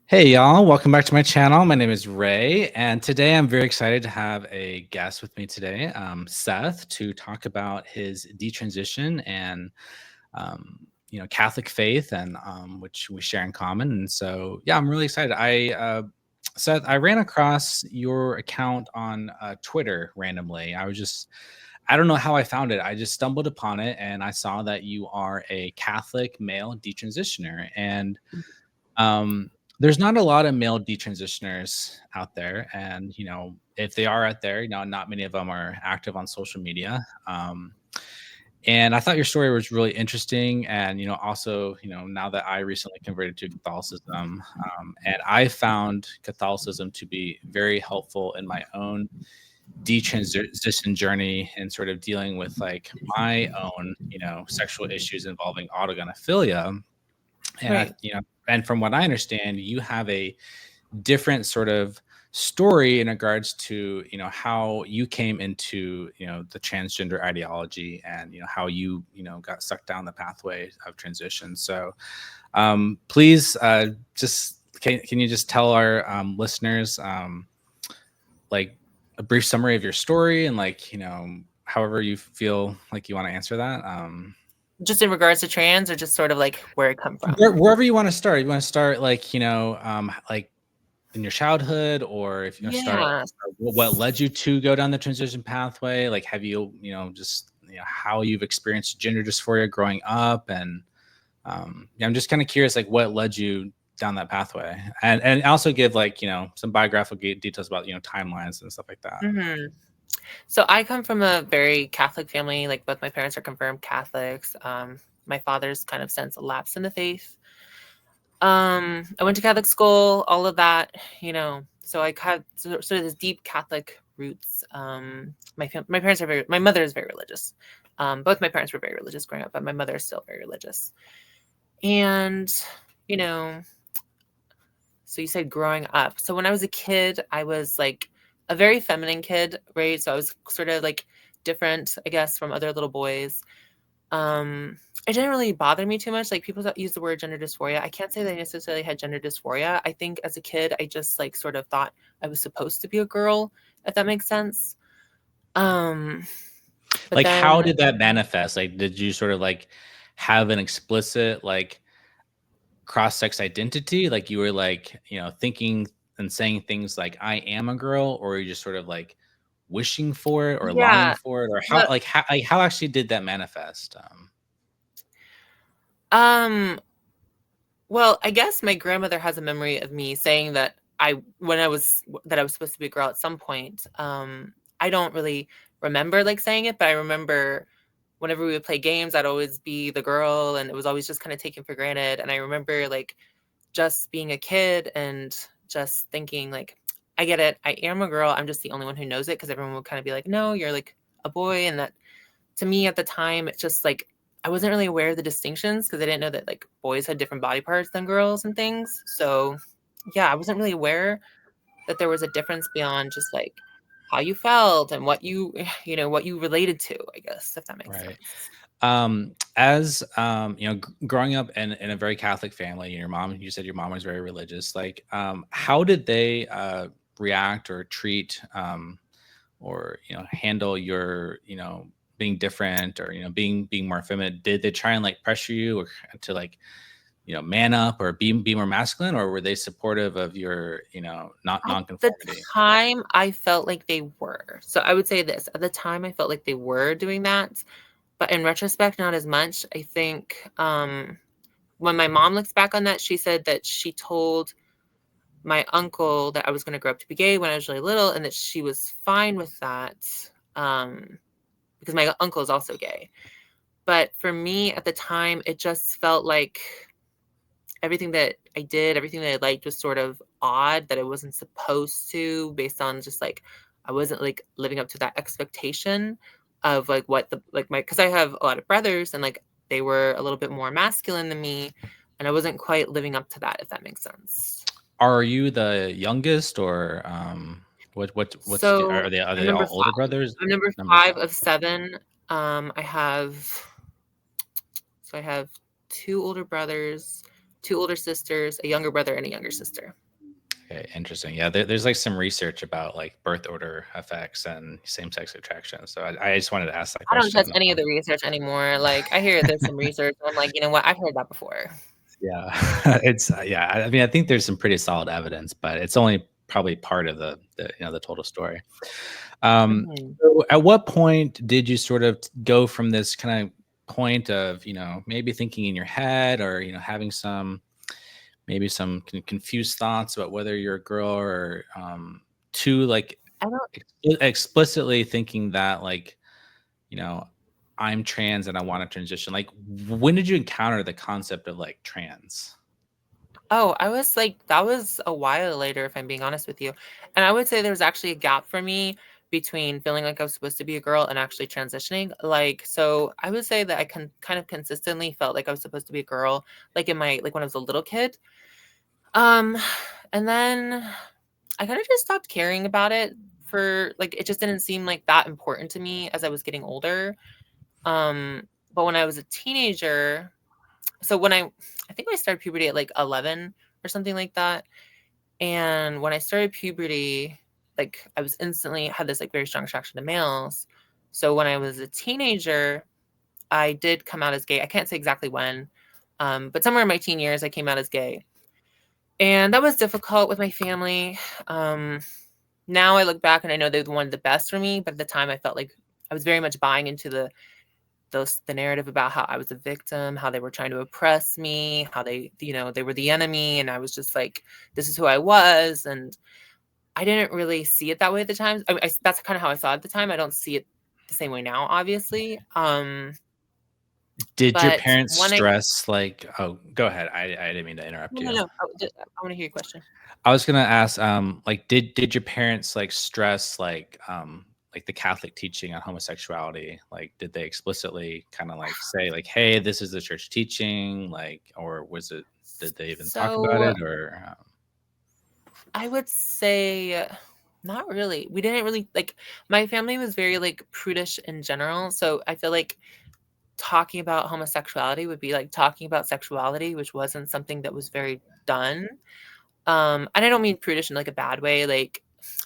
Hey y'all, welcome back to my channel. My name is Ray, and today I'm very excited to have a guest with me today, Seth, to talk about his detransition and Catholic faith, and which we share in common. And so, yeah, I'm really excited. Seth, I ran across your account on Twitter randomly. I don't know how I found it. I just stumbled upon it, and I saw that you are a Catholic male detransitioner, and um, there's not a lot of male detransitioners out there, and if they are out there, not many of them are active on social media. And I thought your story was really interesting, and also, now that I recently converted to Catholicism, and I found Catholicism to be very helpful in my own detransition journey and sort of dealing with like my own sexual issues involving autogonophilia. And Right. and from what I understand, you have a different sort of story in regards to how you came into the transgender ideology, and how you got sucked down the pathway of transition. So please, just can you just tell our listeners like a brief summary of your story, and like however you feel like you want to answer that. Just in regards to trans, or just sort of like where it come from? Wherever you want to start. You want to start like like in your childhood, or if you want to start Yeah. what led you to go down the transition pathway. Like, have you just how you've experienced gender dysphoria growing up, and yeah, I'm just kind of curious, like what led you down that pathway, and also give like some biographical details about timelines and stuff like that. hmm So I come from a very Catholic family. Like both my parents are confirmed Catholics. My father's kind of since lapsed in the faith. I went to Catholic school, all of that, So I had sort of this deep Catholic roots. My parents are my mother is very religious. Both my parents were very religious growing up, but my mother is still very religious. And you know, So you said growing up. So when I was a kid, I was like a very feminine kid, right? So I was sort of like different, I guess, from other little boys. Um, it didn't really bother me too much. Like people that use the word gender dysphoria. I can't say that I necessarily had gender dysphoria. I think as a kid, I just like sort of thought I was supposed to be a girl, if that makes sense. Um, but Like, how then did that manifest? Like, did you sort of like have an explicit like cross-sex identity, like you were like thinking and saying things like I am a girl, or you just sort of like wishing for it or longing yeah, for it, or the how actually did that manifest? um well, I guess my grandmother has a memory of me saying that I was supposed to be a girl at some point. I don't really remember like saying it, but I remember whenever we would play games, I'd always be the girl, and it was always just kind of taken for granted. And I remember like just being a kid and just thinking like, I get it, I am a girl. I'm just the only one who knows it, because everyone would kind of be like, no, you're like a boy, and that to me at the time, it's just like I wasn't really aware of the distinctions, because I didn't know that like boys had different body parts than girls and things. So yeah, I wasn't really aware that there was a difference beyond just like how you felt and what you what you related to, I guess, if that makes Right. sense. As growing up in a very Catholic family, your mom, you said your mom was very religious. Like, how did they react or treat or handle your being different, or being more feminine? Did they try and like pressure you, or to like man up, or be more masculine, or were they supportive of your not At the nonconformity? time, I felt like they were. So I would say this: at the time, I felt like they were doing that, but in retrospect, not as much. I think when my mom looks back on that, she said that she told my uncle that I was going to grow up to be gay when I was really little, and that she was fine with that, um, because my uncle is also gay. But for me at the time, it just felt like everything that I did, everything that I liked was sort of odd, that I wasn't supposed to, based on just like I wasn't like living up to that expectation of like what the like my because I have a lot of brothers, and like they were a little bit more masculine than me, and I wasn't quite living up to that, if that makes sense. Are you the youngest, or So are I'm they number all older five. brothers? I'm number Number five five. of seven. I have two older brothers, two older sisters, a younger brother, and a younger sister. Okay, interesting. Yeah, there's like some research about like birth order effects and same-sex attraction. So I just wanted to ask that I don't touch question. any of the research anymore. Like, I hear there's some research, and I'm like, you know what? I've heard that before. Yeah, it's yeah. I mean, I think there's some pretty solid evidence, but it's only probably part of the total story. Mhm. So at what point did you sort of go from this kind of point of maybe thinking in your head or having maybe some confused thoughts about whether you're a girl or to like I don't explicitly thinking that like you know I'm trans and I want to transition? Like, when did you encounter the concept of like trans? Oh, I was like that was a while later, if I'm being honest with you. And I would say there was actually a gap for me between feeling like I was supposed to be a girl and actually transitioning. Like, so I would say that I kind of consistently felt like I was supposed to be a girl, like in my like when I was a little kid. Um, and then I kind of just stopped caring about it for like it just didn't seem like that important to me as I was getting older. But when I was a teenager, so when I think I started puberty at like 11 or something like that. And when I started puberty, like I was instantly had this like very strong attraction to males. So when I was a teenager, I did come out as gay. I can't say exactly when, but somewhere in my teen years, I came out as gay. And that was difficult with my family. Um, Now I look back and I know they wanted the best for me, but at the time I felt like I was very much buying into the narrative about how I was a victim, how they were trying to oppress me, how they were the enemy, and I was just like, this is who I was, and I didn't really see it that way at the time. That's kind of how I saw it at the time. I don't see it the same way now, obviously. Did your But parents when I stress like, oh, go ahead. I didn't mean to interrupt no no you. no, I want to hear your question. I was gonna ask, like, did your parents like stress like the Catholic teaching on homosexuality? Like, did they explicitly kind of like say like, "Hey, this is the church teaching," like, or was it? Did they even talk about So it? Or I would say not really. We didn't really like my family was very like prudish in general. So I feel like talking about homosexuality would be like talking about sexuality, which wasn't something that was very done. And I don't mean prudish in like a bad way. Like,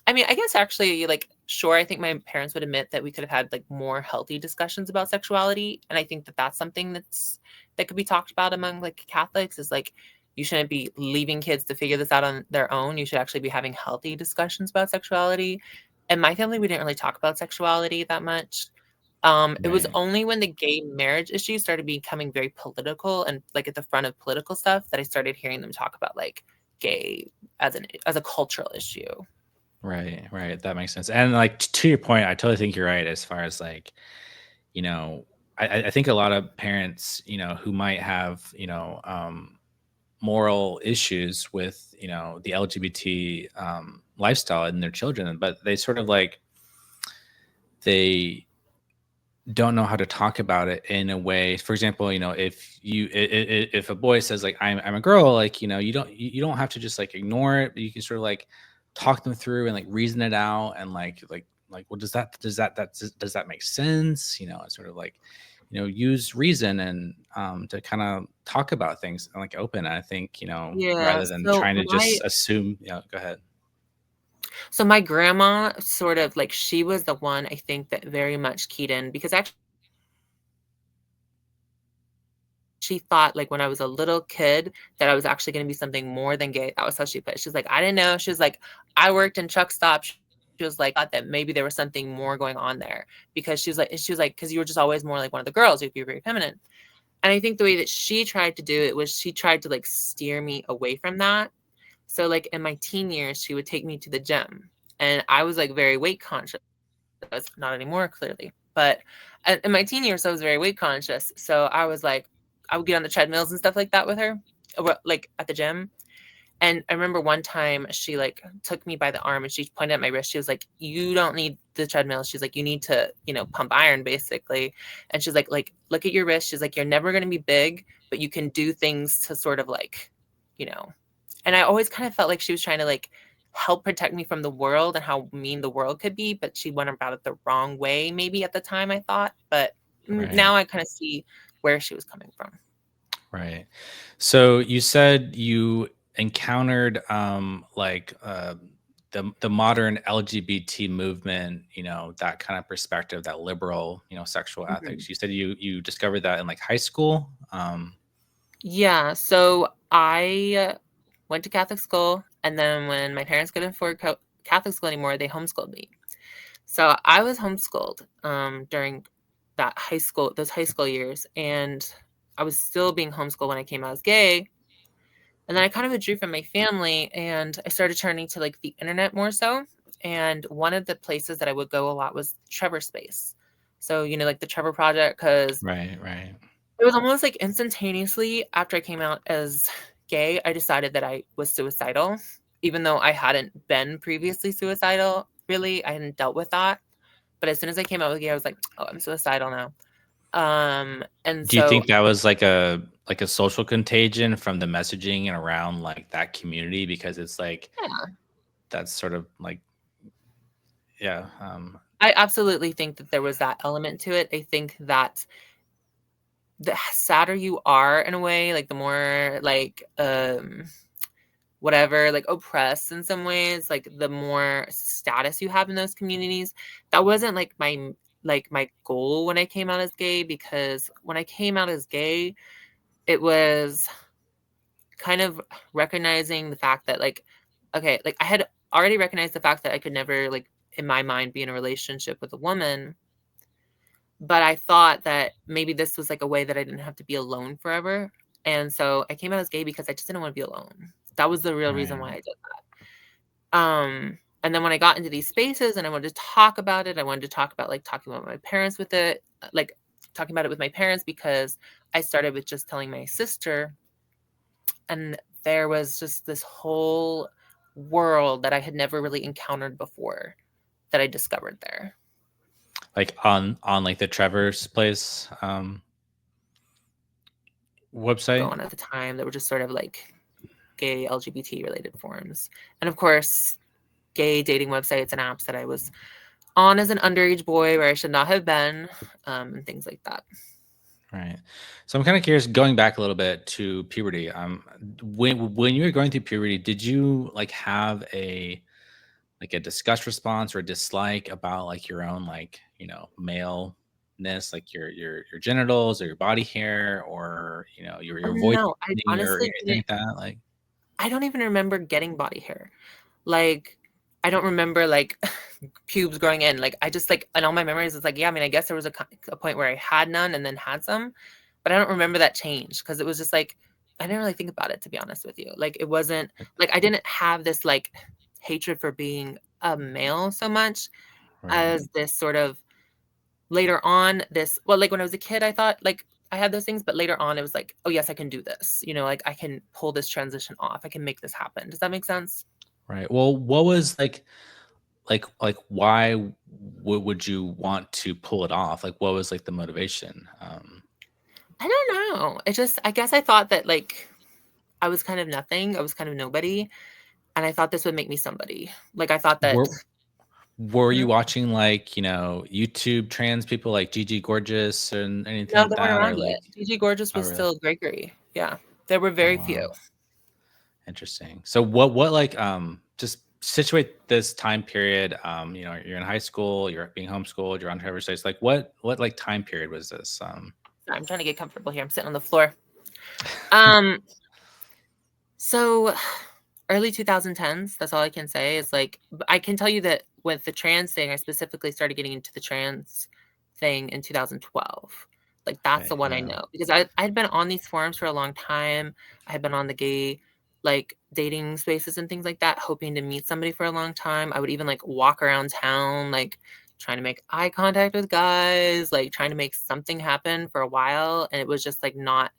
I mean, I guess actually, like, sure, I think my parents would admit that we could have had like more healthy discussions about sexuality, and I think that that's something that could be talked about among like Catholics is like you shouldn't be leaving kids to figure this out on their own. You should actually be having healthy discussions about sexuality. In my family, we didn't really talk about sexuality that much. It was right, only when the gay marriage issue started becoming very political and like at the front of political stuff that I started hearing them talk about like gay as a cultural issue. right. That makes sense. And like to your point, I totally think you're right as far as like you know, I think a lot of parents, who might have, moral issues with the LGBT lifestyle in their children, but they sort of like they don't know how to talk about it in a way. For example, if a boy says like I'm a girl, like you don't have to just like ignore it, but you can sort of like talk them through and like reason it out and like well does that make sense? It's sort of like use reason and to kind of talk about things and like open. I think Yeah. rather than trying to just assume. Go ahead. So my grandma sort of like she was the one I think that very much keyed in because actually she thought like when I was a little kid that I was actually going to be something more than gay. That was how she put it. She's like, I didn't know. She was like, I worked in truck stop. She was like, thought that maybe there was something more going on there because she was like, because you were just always more like one of the girls. You'd be very feminine. And I think the way that she tried to do it was she tried to like steer me away from that. So like in my teen years, she would take me to the gym and I was like very weight conscious. Not anymore, clearly. But in my teen years, I was very weight conscious. So I was like, I would get on the treadmills and stuff like that with her, like at the gym. And I remember one time she like took me by the arm and she pointed at my wrist. She was like, "You don't need the treadmill." She's like, "You need to, pump iron, basically." And she's like, look at your wrist. She's like, "You're never going to be big, but you can do things to sort of like, you know." And I always kind of felt like she was trying to like help protect me from the world and how mean the world could be, but she went about it the wrong way, maybe at the time I thought. But Right. now I kind of see where she was coming from. Right. So you said you encountered the modern LGBT movement, that kind of perspective, that liberal, sexual Mhm. ethics. You said you discovered that in like high school. Yeah, so I went to Catholic school, and then when my parents couldn't afford Catholic school anymore, they homeschooled me. So I was homeschooled during those high school years, and I was still being homeschooled when I came out as gay. And then I kind of withdrew from my family, and I started turning to like the internet more so. And one of the places that I would go a lot was Trevor Space. So, like the Trevor Project, because Right, right, it was almost like instantaneously after I came out as gay, I decided that I was suicidal, even though I hadn't been previously suicidal. Really, I hadn't dealt with that. But as soon as I came out with gay, I was like, "Oh, I'm suicidal now." And Do you so think that was like a social contagion from the messaging and around like that community? Because it's like yeah, that's sort of like, yeah. I absolutely think that there was that element to it. I think that the sadder you are in a way, like the more like whatever, like oppressed in some ways, like the more status you have in those communities. That wasn't like my goal when I came out as gay, because when I came out as gay, it was kind of recognizing the fact that like, okay, like I had already recognized the fact that I could never like in my mind be in a relationship with a woman, but I thought that maybe this was like a way that I didn't have to be alone forever. And so I came out as gay because I just didn't want to be alone. That was the real reason why Right. I did that. And then when I got into these spaces and I wanted to talk about it, I wanted to talk about like talking about my parents with it, like talking about it with my parents, because I started with just telling my sister, and there was just this whole world that I had never really encountered before that I discovered there. Like on like the Trevor's Place website. Going at the time that were just sort of like gay LGBT related forums. And of course, gay dating websites and apps that I was on as an underage boy where I should not have been, and things like that. Right. So I'm kind of curious, going back a little bit to puberty. When you were going through puberty, did you like have a disgust response or dislike about like your own like maleness, like your genitals or your body hair, or Oh, your voice no, I or honestly anything didn't. like that? Like, I don't even remember getting body hair. Like, I don't remember like pubes growing in. Like, I just like, in all my memories, it's like, yeah, I mean, I guess there was a point where I had none and then had some, but I don't remember that change because it was just like, I didn't really think about it, to be honest with you. Like, it wasn't like I didn't have this like hatred for being a male so much right. as this sort of later on, well, like when I was a kid, I thought like I had those things, but later on, it was like, oh, yes, I can do this. Like I can pull this transition off. I can make this happen. Does that make sense? Right. Well, what was why would you want to pull it off? Like, what was like the motivation? I don't know. I guess I thought that like I was kind of nothing. I was kind of nobody. And I thought this would make me somebody. Like I thought that, Were were Mhm. you watching like YouTube trans people like Gigi Gorgeous and anything No, like they weren't that, or around like? yet. Gigi Gorgeous Oh, was really? still Gregory. Yeah. There were Oh, very few. wow. Interesting. So what like just situate this time period. You're in high school, you're being homeschooled, you're on Trevor States. Like what like time period was this? Sorry, I'm trying to get comfortable here. I'm sitting on the floor. Um, so early 2010s, that's all I can say is like I can tell you that with the trans thing, I specifically started getting into the trans thing in 2012. Like that's Okay, the one I yeah. know because I'd been on these forums for a long time. I had been on the gay like dating spaces and things like that, hoping to meet somebody for a long time. I would even like walk around town, like trying to make eye contact with guys, like trying to make something happen for a while. And it was just like not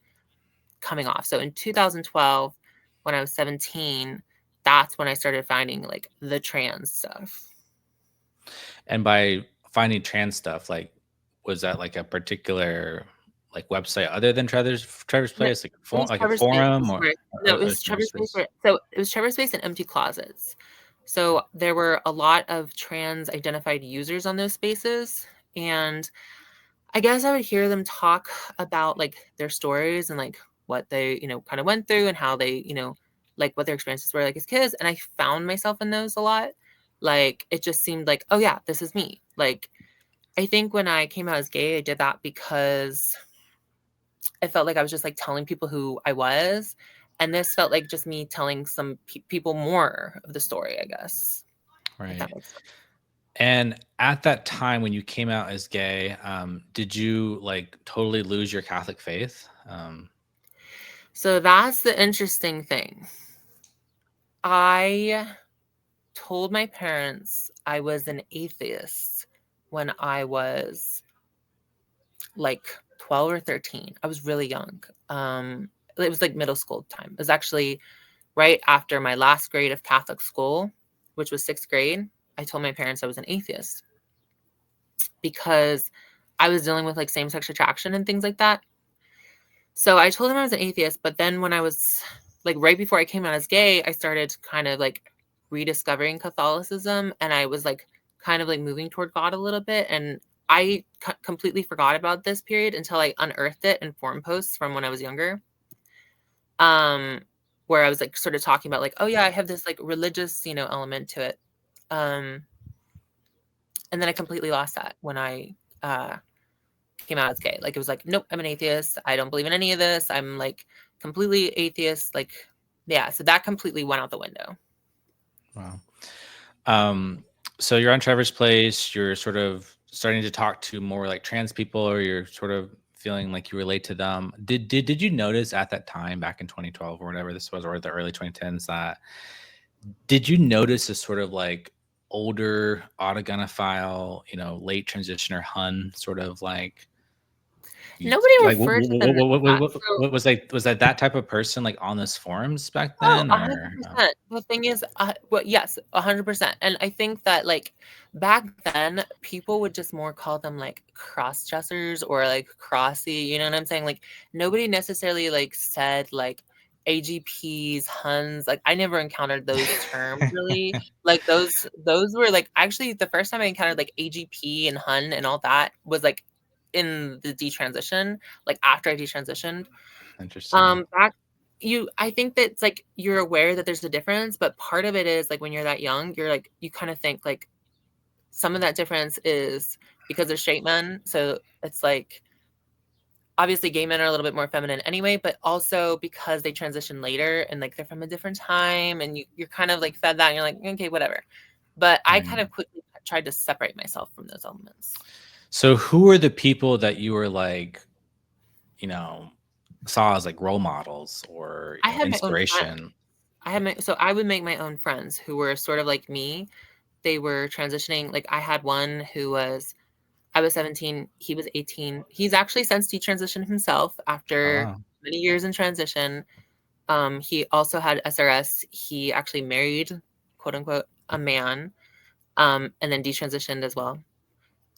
coming off. So in 2012, when I was 17, that's when I started finding like the trans stuff. And by finding trans stuff, like, was that like a particular like website other than Trevor's No, Place, like it was a Trevor Space. forum or No, it was it's more Trevor Space. space? So it was Trevor Space and Empty Closets. So there were a lot of trans identified users on those spaces. And I guess I would hear them talk about like their stories and like what they, kind of went through and how they, like what their experiences were like as kids. And I found myself in those a lot. Like, it just seemed like, oh yeah, this is me. Like, I think when I came out as gay, I did that because I felt like I was just like telling people who I was. And this felt like just me telling some people more of the story, I guess. If that Right. makes sense. And at that time when you came out as gay, did you like totally lose your Catholic faith? So that's the interesting thing. I told my parents I was an atheist when I was like 12 or 13. I was really young. It was like middle school time. It was actually right after my last grade of Catholic school, which was 6th grade. I told my parents I was an atheist because I was dealing with like same-sex attraction and things like that. So I told them I was an atheist, but then when I was like right before I came out as gay, I started kind of like rediscovering Catholicism, and I was like kind of like moving toward God a little bit. And I completely forgot about this period until I unearthed it in forum posts from when I was younger. Um, where I was like sort of talking about like, oh yeah, I have this like religious, element to it. Um, and then I completely lost that when I came out as gay. Like, it was like, nope, I'm an atheist. I don't believe in any of this. I'm like completely atheist. Like, yeah. So that completely went out the window. Wow. So you're on Trevor's Place. You're sort of starting to talk to more like trans people, or you're sort of feeling like you relate to them. Did you notice at that time, back in 2012 or whatever this was, or the early 2010s, that did you notice a sort of like older autogonophile, late transitioner Hun sort of like Nobody like referred to them as that. So, what was that type of person like on those forums back oh, then, or 100%. The thing is, well, yes, 100%. And I think that like back then, people would just more call them like cross dressers or like crossy. You know what I'm saying? Like, nobody necessarily like said like AGPs, Huns. Like, I never encountered those terms really. Like, those were like actually the first time I encountered like AGP and Hun and all that was like in the detransition, like after I detransitioned. interesting, Back I think that it's like you're aware that there's a difference, but part of it is like when you're that young, you're like you kind of think like some of that difference is because they're straight men. So it's like obviously gay men are a little bit more feminine anyway, but also because they transition later and like they're from a different time and you're kind of like fed that and you're like, okay, whatever. But I right? kind of quickly tried to separate myself from those elements. So who are the people that you were like, you know, saw as like role models or, I had my own friends. inspiration? So I would make my own friends who were sort of like me. They were transitioning. Like I had one I was 17, he was 18. He's actually since detransitioned himself Oh, after wow. many years in transition. He also had SRS. He actually married, quote unquote, a man, and then detransitioned as well.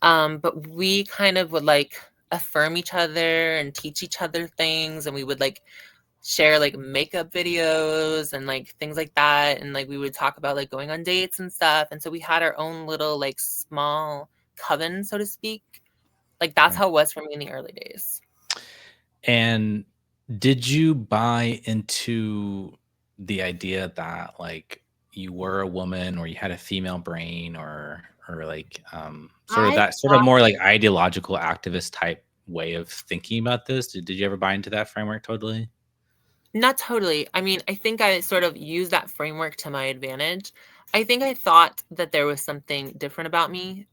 But we kind of would like affirm each other and teach each other things, and we would like share like makeup videos and like things like that, and like we would talk about like going on dates and stuff. And so we had our own little like small coven, so to speak. Like that's Right. how it was for me in the early days. And did you buy into the idea that like you were a woman or you had a female brain, or like sort of I that sort of more like ideological activist type way of thinking about this? Did you ever buy into that framework totally? Not totally. I mean, I think I sort of used that framework to my advantage. I think I thought that there was something different about me,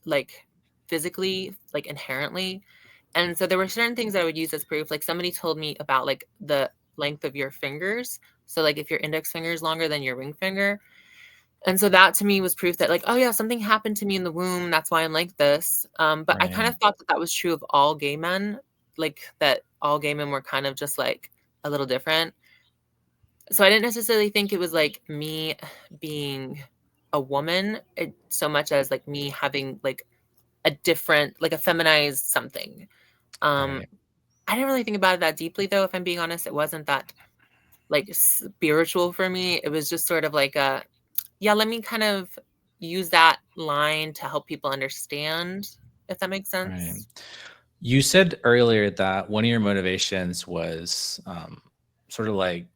like physically, like inherently. And so there were certain things that I would use as proof. Like somebody told me about like the length of your fingers. So like if your index finger is longer than your ring finger. And so that to me was proof that like, oh yeah, something happened to me in the womb. That's why I'm like this. But I kind Right. of thought that that was true of all gay men, like that all gay men were kind of just like a little different. So I didn't necessarily think it was like me being a woman so much as like me having like a different, like a feminized something. Um, Right. I didn't really think about it that deeply though, if I'm being honest. It wasn't that like spiritual for me. It was just sort of like yeah, let me kind of use that line to help people understand, if that makes Right. sense. You said earlier that one of your motivations was sort of like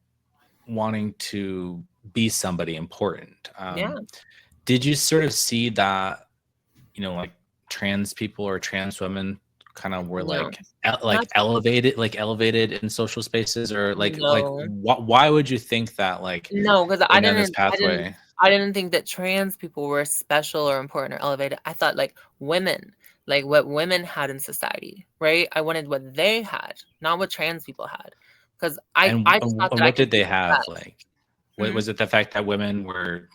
wanting to be somebody important. Yeah. Did you sort of see that, like trans people or trans women kind of were No. like Not elevated in social spaces, or no. why would you think that, like No, because going down this pathway? I didn't think that trans people were special or important or elevated. I thought like women, like what women had in society, right? I wanted what they had, not what trans people had. Because I just thought And that I what could did be they have? that. Like, what Mhm. was it, the fact that women were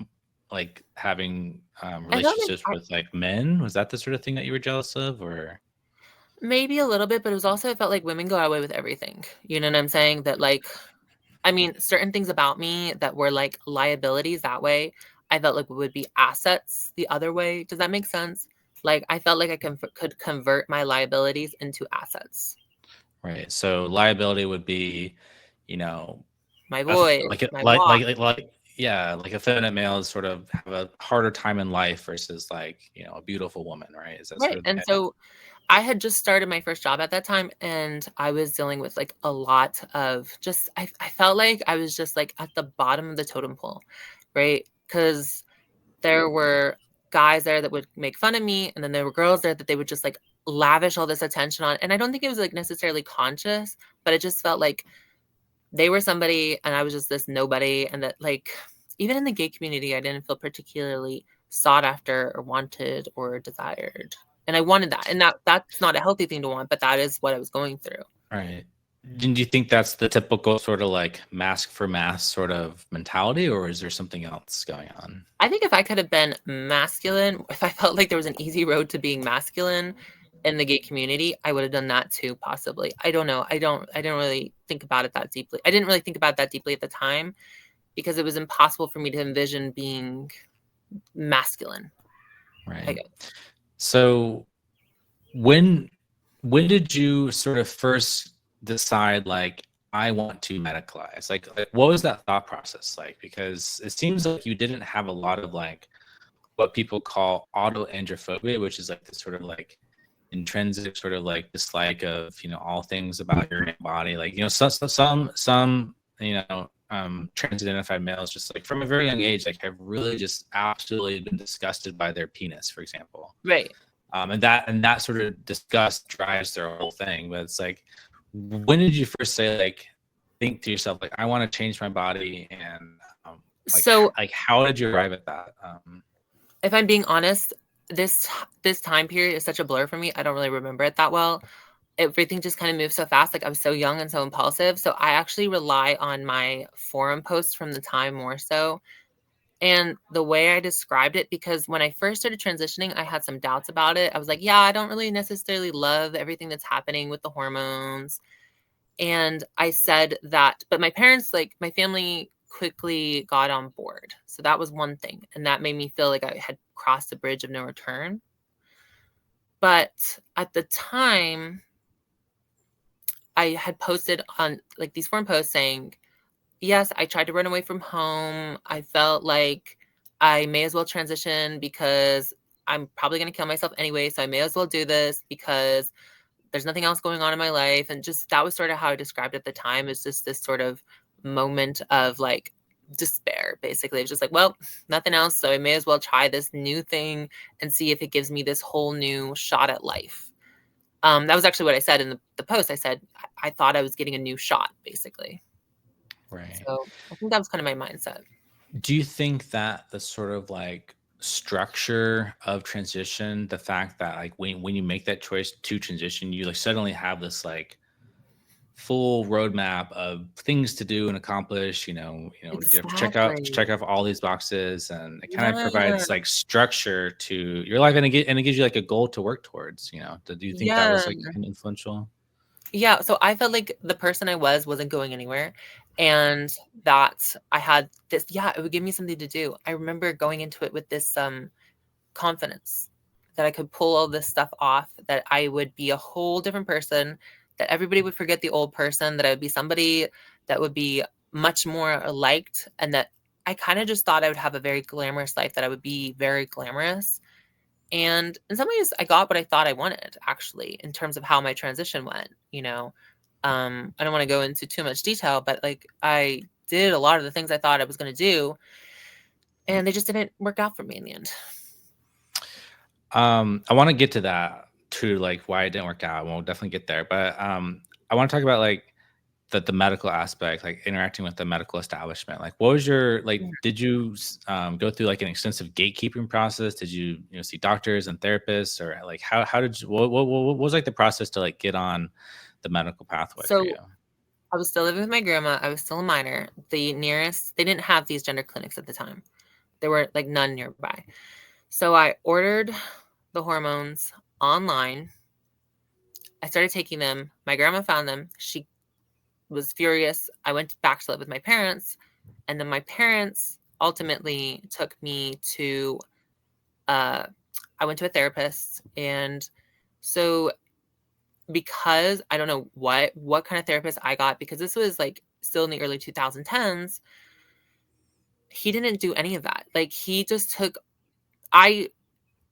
like having I felt like relationships with like men? Was that the sort of thing that you were jealous of, or? maybe a little bit, but it was also I felt like women go away with everything. You know what I'm saying? That like I mean, certain things about me that were like liabilities that way, I felt like would be assets the other way. Does that make sense? Like I felt like I could convert my liabilities into assets. Right. So liability would be, you know, My voice, like it, my walk, yeah, like effeminate males sort of have a harder time in life versus, like, a beautiful woman, right? Is that sort right? of the And idea? so I had just started my first job at that time, and I was dealing with like a lot of just I felt like I was just like at the bottom of the totem pole, right? Because there were guys there that would make fun of me, and then there were girls there that they would just like lavish all this attention on. And I don't think it was like necessarily conscious, but it just felt like they were somebody and I was just this nobody. And that like even in the gay community, I didn't feel particularly sought after or wanted or desired. And I wanted that. And that's not a healthy thing to want, but that is what I was going through. Right. Do you think that's the typical sort of like mask for mass sort of mentality, or is there something else going on? I think if I could have been masculine, if I felt like there was an easy road to being masculine in the gay community, I would have done that too, possibly. I don't know. I didn't really think about it that deeply. I didn't really think about that deeply at the time because it was impossible for me to envision being masculine, I Right. guess. So when when did you sort of first decide, like, I want to medicalize? Like what was that thought process like? Because it seems like you didn't have a lot of, like, what people call autoandrophobia, which is like this sort of like intrinsic sort of like dislike of, all things about your body. Like, some trans identified males, just like from a very young age, like have really just absolutely been disgusted by their penis, for example. Right. And that sort of disgust drives their whole thing. But it's like, when did you first say, like, think to yourself, like, I want to change my body, and So like how did you arrive at that? if I'm being honest, this time period is such a blur for me. I don't really remember it that well. Everything just kind of moved so fast. Like I was so young and so impulsive. So I actually rely on my forum posts from the time more so. And the way I described it, because when I first started transitioning, I had some doubts about it. I was like, yeah, I don't really necessarily love everything that's happening with the hormones. And I said that, but my parents, like my family quickly got on board. So that was one thing. And that made me feel like I had crossed the bridge of no return. But at the time, I had posted on like these forum posts saying, yes, I tried to run away from home. I felt like I may as well transition because I'm probably going to kill myself anyway. So I may as well do this because there's nothing else going on in my life. And just that was sort of how I described it at the time. It's just this sort of moment of like despair, basically. It's just like, well, nothing else. So I may as well try this new thing and see if it gives me this whole new shot at life. That was actually what I said in the post. I said, I thought I was getting a new shot, basically. Right. So I think that was kind of my mindset. Do you think that the sort of like structure of transition, the fact that, like, when you make that choice to transition, you like suddenly have this like full roadmap of things to do and accomplish, you have to check Exactly. off all these boxes, and it kind of Yeah. provides like structure to your life, and it gives you like a goal to work towards, do you think that Yeah. was like an influential? Yeah. So I felt like the person I was wasn't going anywhere. And that I had this, yeah, it would give me something to do. I remember going into it with this confidence that I could pull all this stuff off, that I would be a whole different person, that everybody would forget the old person, that I would be somebody that would be much more liked, and that I kind of just thought I would have a very glamorous life, that I would be very glamorous. And in some ways, I got what I thought I wanted, actually, in terms of how my transition went. I don't want to go into too much detail, but like I did a lot of the things I thought I was going to do, and they just didn't work out for me in the end. I want to get to that too, like why it didn't work out. We'll definitely get there, but I want to talk about like the medical aspect, like interacting with the medical establishment. Like, what was your like? Yeah. Did you go through like an extensive gatekeeping process? Did you see doctors and therapists, or like how did you? What was like the process to like get on the medical pathway for you? So I was still living with my grandma. I was still a minor. The nearest, they didn't have these gender clinics at the time. There were like none nearby. So I ordered the hormones online. I started taking them. My grandma found them. She was furious. I went back to live with my parents. And then my parents ultimately took me to, I went to a therapist. And so because I don't know what kind of therapist I got, because this was like still in the early 2010s, he didn't do any of that. Like he just took, I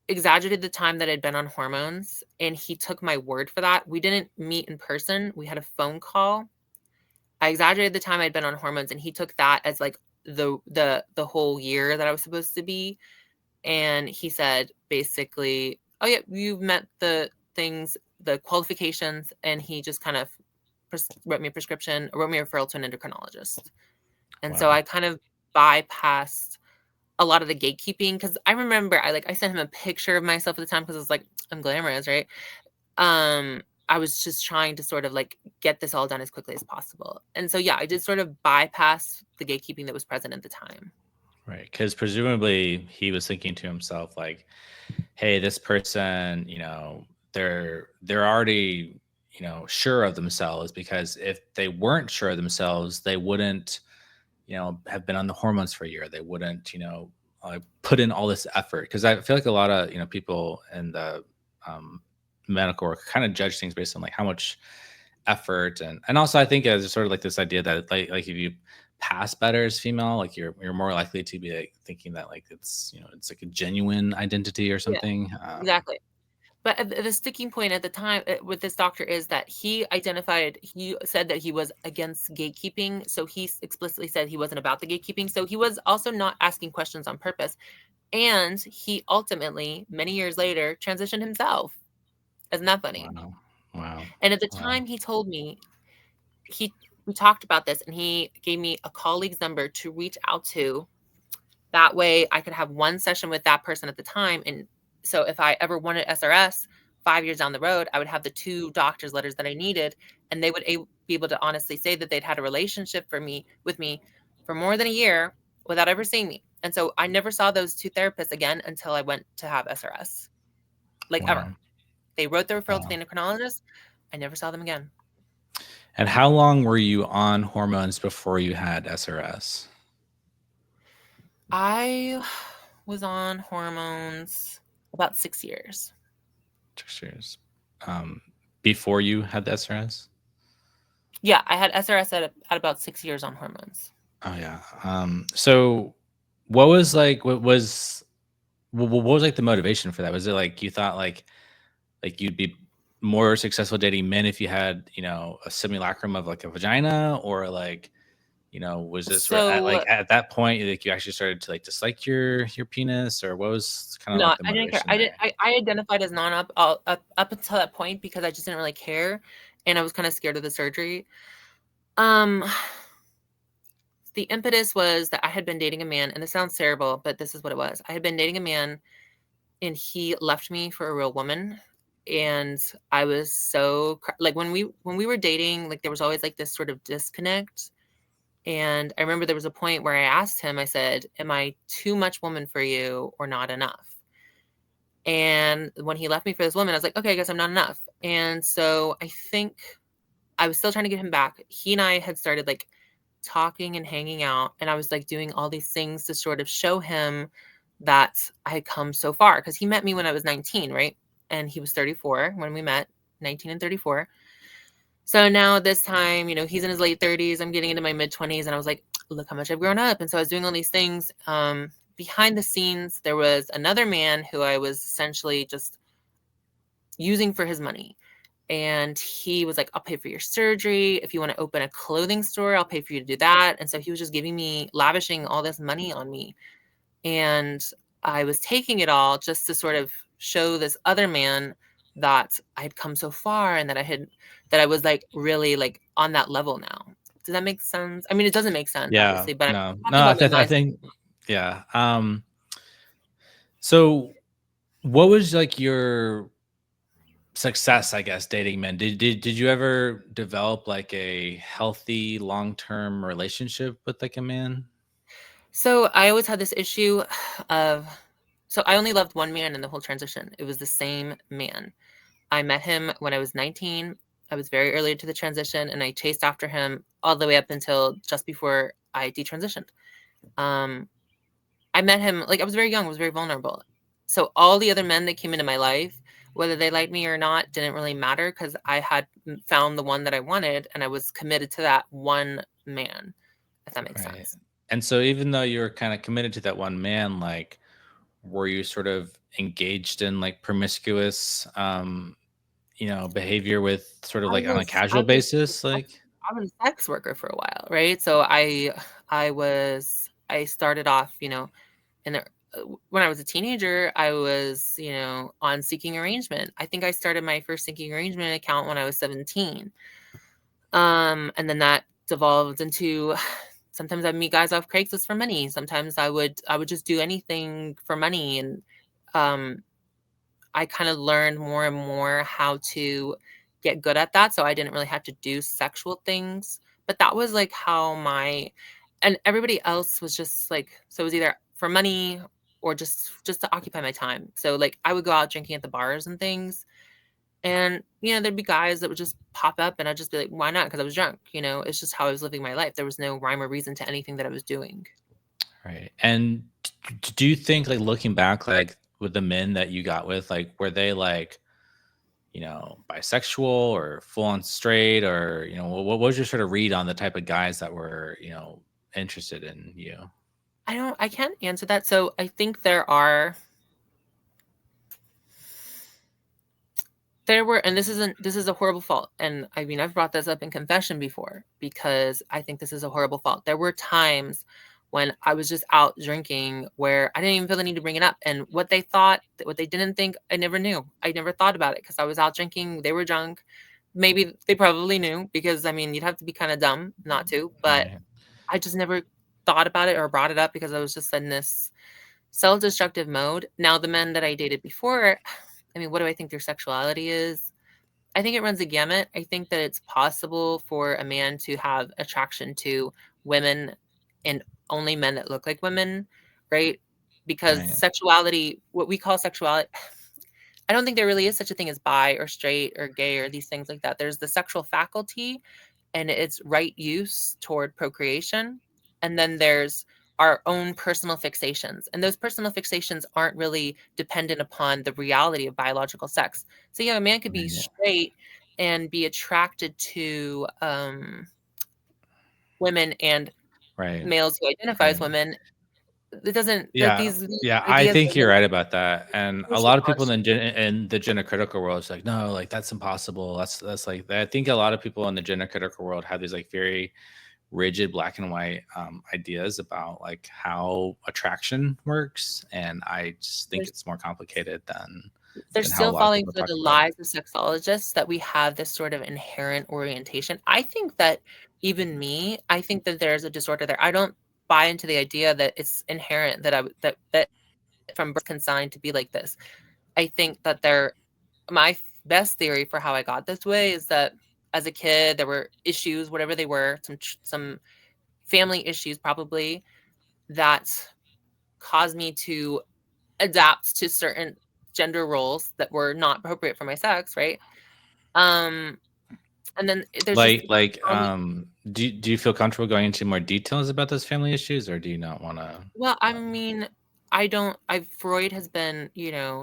exaggerated the time that I'd been on hormones, and he took my word for that. We didn't meet in person. We had a phone call. I exaggerated the time I'd been on hormones, and he took that as like the whole year that I was supposed to be. And he said basically, "Oh yeah, you've met the things, the qualifications," and he just kind of wrote me a prescription, wrote me a referral to an endocrinologist. And so Wow. I kind of bypassed a lot of the gatekeeping, because I remember I sent him a picture of myself at the time because I was like, I'm glamorous, right? I was just trying to sort of like get this all done as quickly as possible. And so yeah, I did sort of bypass the gatekeeping that was present at the time. Right, because presumably he was thinking to himself like, "Hey, this person, they're already, sure of themselves because if they weren't sure of themselves, they wouldn't, have been on the hormones for a year. They wouldn't, put in all this effort." Because I feel like a lot of people in the um, medical work kind of judge things based on like how much effort and also I think there's sort of like this idea that like if you pass better as female, like you're more likely to be like thinking that like it's it's like a genuine identity or Yeah, something. exactly. But the sticking point at the time with this doctor is that he said that he was against gatekeeping. So he explicitly said he wasn't about the gatekeeping. So he was also not asking questions on purpose. And he ultimately, many years later, transitioned himself. Isn't that funny? Wow, wow, And at the wow. time he told me, he we talked about this, and he gave me a colleague's number to reach out to. That way I could have one session with that person at the time. And so if I ever wanted SRS 5 years down the road, I would have the two doctor's letters that I needed, and they would be able to honestly say that they'd had a relationship with me for more than a year without ever seeing me. And so I never saw those two therapists again until I went to have SRS, like ever. Wow, They wrote the referral to the wow. endocrinologist. I never saw them again. And how long were you on hormones before you had SRS? I was on hormones about 6 years. 6 years. Um, Before you had the SRS? Yeah, I had SRS at about 6 years on hormones. Oh yeah. So what was like what was like the motivation for that? Was it like you thought like you'd be more successful dating men if you had, a simulacrum of like a vagina, or like, was this at So like at that point like you actually started to like dislike your penis, or what was kind of no, like the I didn't care. motivation there? I identified as non up until that point because I just didn't really care, and I was kind of scared of the surgery. Um, the impetus was that I had been dating a man, and this sounds terrible, but this is what it was. I had been dating a man, and he left me for a real woman. And I was so like when we were dating, like there was always like this sort of disconnect. And I remember there was a point where I asked him, I said, "Am I too much woman for you or not enough?" And when he left me for this woman, I was like, "Okay, I guess I'm not enough." And so I think I was still trying to get him back. He and I had started like talking and hanging out, and I was like doing all these things to sort of show him that I had come so far, because he met me when I was 19, right? And he was 34 when we met, 19 and 34. So now this time, he's in his late 30s, I'm getting into my mid 20s, and I was like, look how much I've grown up. And so I was doing all these things behind the scenes, there was another man who I was essentially just using for his money. And he was like, I'll pay for your surgery. If you want to open a clothing store, I'll pay for you to do that. And so he was just giving me, lavishing all this money on me. And I was taking it all just to sort of show this other man that I had come so far and that I was like really like on that level now. Does that make sense? I mean, it doesn't make sense, Yeah. obviously, but I'm No. talking No. about my I mindset. think. Yeah. So, what was like your success, I guess, dating men? Did you ever develop like a healthy long term relationship with like a man? So I always had this issue of, so I only loved one man in the whole transition. It was the same man. I met him when I was 19. I was very early into the transition, and I chased after him all the way up until just before I detransitioned. Um, I met him like I was very young, I was very vulnerable. So all the other men that came into my life, whether they liked me or not, didn't really matter because I had found the one that I wanted, and I was committed to that one man, if that makes Right. sense. And so, even though you were kind of committed to that one man, like, were you sort of engaged in like promiscuous, behavior with sort of I like on a was I casual was basis? Like, I was a sex worker for a while, right? So I started off, in the when I was a teenager, I was, on Seeking Arrangement. I think I started my first Seeking Arrangement account when I was 17. And then that devolved into sometimes I'd meet guys off Craigslist for money. Sometimes I would just do anything for money. And um I kind of learned more and more how to get good at that, so I didn't really have to do sexual things, but that was, like, how my and everybody else was just, like, so it was either for money or just to occupy my time. So, like, I would go out drinking at the bars and things, and, there'd be guys that would just pop up, and I'd just be like, "Why not?" Because I was drunk, It's just how I was living my life. There was no rhyme or reason to anything that I was doing. right. And do you think, like, looking back, like with the men that you got with, like, were they like, bisexual or full on straight, or, what was your sort of read on the type of guys that were, interested in you? I can't answer that, so I think there were, and this is a horrible fault, and I mean, I've brought this up in confession before because I think this is a horrible fault. There were times when I was just out drinking where I didn't even feel the need to bring it up, and what they didn't think, I never knew. I never thought about it because I was out drinking, they were drunk. Maybe they probably knew because, I mean, you'd have to be kinda dumb not to, but Right. I just never thought about it or brought it up because I was just in this self-destructive mode. Now, the men that I dated before, I mean, what do I think their sexuality is? I think it runs a gamut. I think that it's possible for a man to have attraction to women and only men that look like women, right? Because Right. sexuality, what we call sexuality, I don't think there really is such a thing as bi or straight or gay or these things like that. There's the sexual faculty and its right use toward procreation. And then there's our own personal fixations. And those personal fixations aren't really dependent upon the reality of biological sex. So, yeah, a man could be Right. straight and be attracted to women and Right. males who identify as Right. women. It doesn't, like, Yeah. these Yeah, I ideas think are you're really right about that, and a lot of people wishy-washy. in the gender critical world is like, "No, like, that's impossible." That's like I think a lot of people in the gender critical world have these, like, very rigid black and white, ideas about, like, how attraction works, and I just think it's more complicated They're than how a still lot of falling people for talk the about it. lies of sexologists that we have this sort of inherent orientation. I think that even me, I think that there's a disorder there. I don't buy into the idea that it's inherent that that from birth consigned to be like this. I think that my best theory for how I got this way is that as a kid there were issues, whatever they were, some family issues probably that caused me to adapt to certain gender roles that were not appropriate for my sex, right? Um, and then there's just trauma. Do you feel comfortable going into more details about those family issues, or do you not wanna? Well, I mean, I don't. I Freud has been,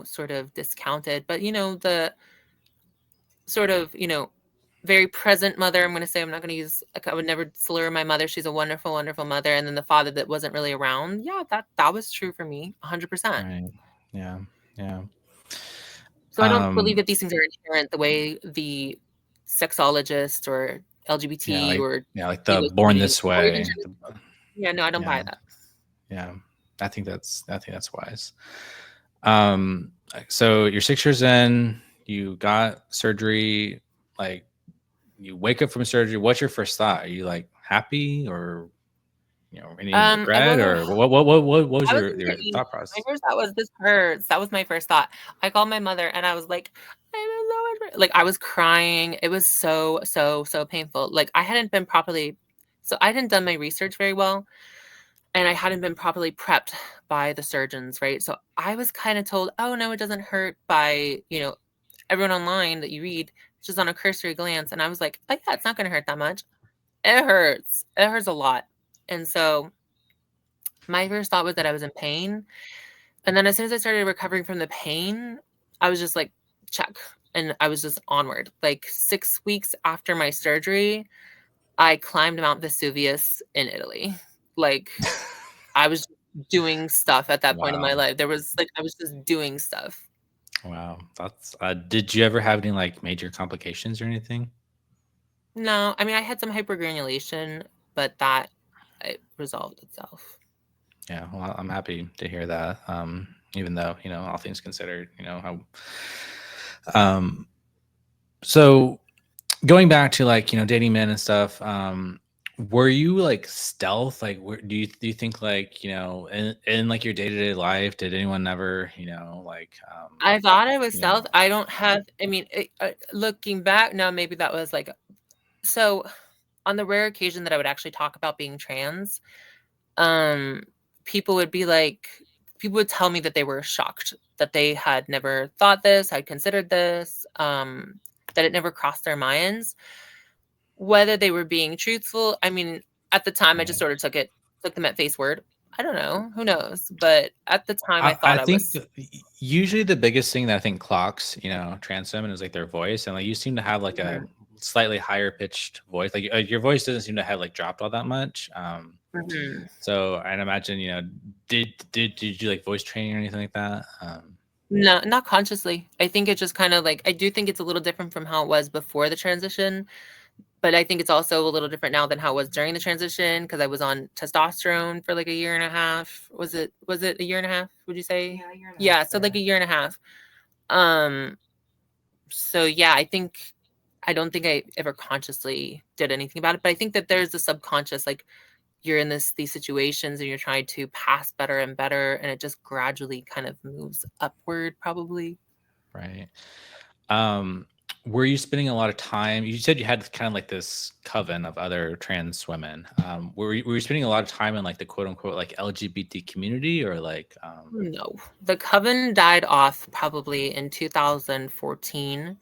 sort of discounted, but the sort of, very present mother. I'm going to say, I'm not going to use, like, I would never slur my mother. She's a wonderful, wonderful mother. And then the father that wasn't really around. Yeah, that was true for me, 100%. Right. Yeah. Yeah. So I don't believe that these things are inherent the way the sexologist or Yeah. LGBT or Yeah. Like the those born communities, this or even way. gender. Yeah, no, I don't Yeah. buy that. Yeah. I think that's wise. So you're 6 years in, you got surgery, like you wake up from surgery. What's your first thought? Are you like happy or, any I regret woke up. or what was I was your in pain. thought My process? first thought was, "This hurts." That was my first thought. I called my mother and I was like, "I'm in so much pain." Like, I was crying. It was so, so, so painful. Like, I hadn't been properly, so I hadn't done my research very well, and I hadn't been properly prepped by the surgeons, right? So I was kinda told, "Oh, no, it doesn't hurt," by, everyone online that you read, just on a cursory glance, and I was like, "Oh, yeah, it's not gonna hurt that much." It hurts. It hurts a lot. And so my first thought was that I was in pain. And then as soon as I started recovering from the pain, I was just like, check. And I was just onward. Like 6 weeks after my surgery, I climbed Mount Vesuvius in Italy. Like, I was doing stuff at that point in my Wow. life. There was like, I was just doing stuff. Wow. That's, did you ever have any like major complications or anything? No, I mean, I had some hypergranulation, but that it resolved itself. Yeah. Well, I'm happy to hear that. Even though, all things considered, um, so going back to like, dating men and stuff, were you like stealth? Like, do you think like, in like your day-to-day life, did anyone ever, like, I thought I was you know, stealth. I don't have, I mean, looking back, no, maybe that was like, so on the rare occasion that I would actually talk about being trans, um, people would be like, people would tell me that they were shocked, that they had never thought this, had considered this, that it never crossed their minds. Whether they were being truthful, I mean, at the time, I just right. sort of took them at face word. I don't know, who knows? But at the time, I I thought I think was. usually the biggest thing that I think clocks, trans women is like their voice, and like you seem to have like a Mhm, slightly higher pitched voice. Like your voice doesn't seem to have like dropped all that much. mhm. So I'd imagine, did you like voice training or anything like that? No, not consciously. I think it just kind of like, I do think it's a little different from how it was before the transition. But I think it's also a little different now than how it was during the transition, because I was on testosterone for like a year and a half. Was it a year and a half, would you say? Yeah, a year and a Yeah, half, so like a fair. year and a half. Um, so yeah, I don't think I ever consciously did anything about it, but I think that there's a subconscious, like, you're in these situations and you're trying to pass better and better, and it just gradually kind of moves upward, probably. Right. Um, were you spending a lot of time? You said you had kind of like this coven of other trans women. Were you spending a lot of time in like the quote unquote like LGBT community or like, No, the coven died off probably in 2014.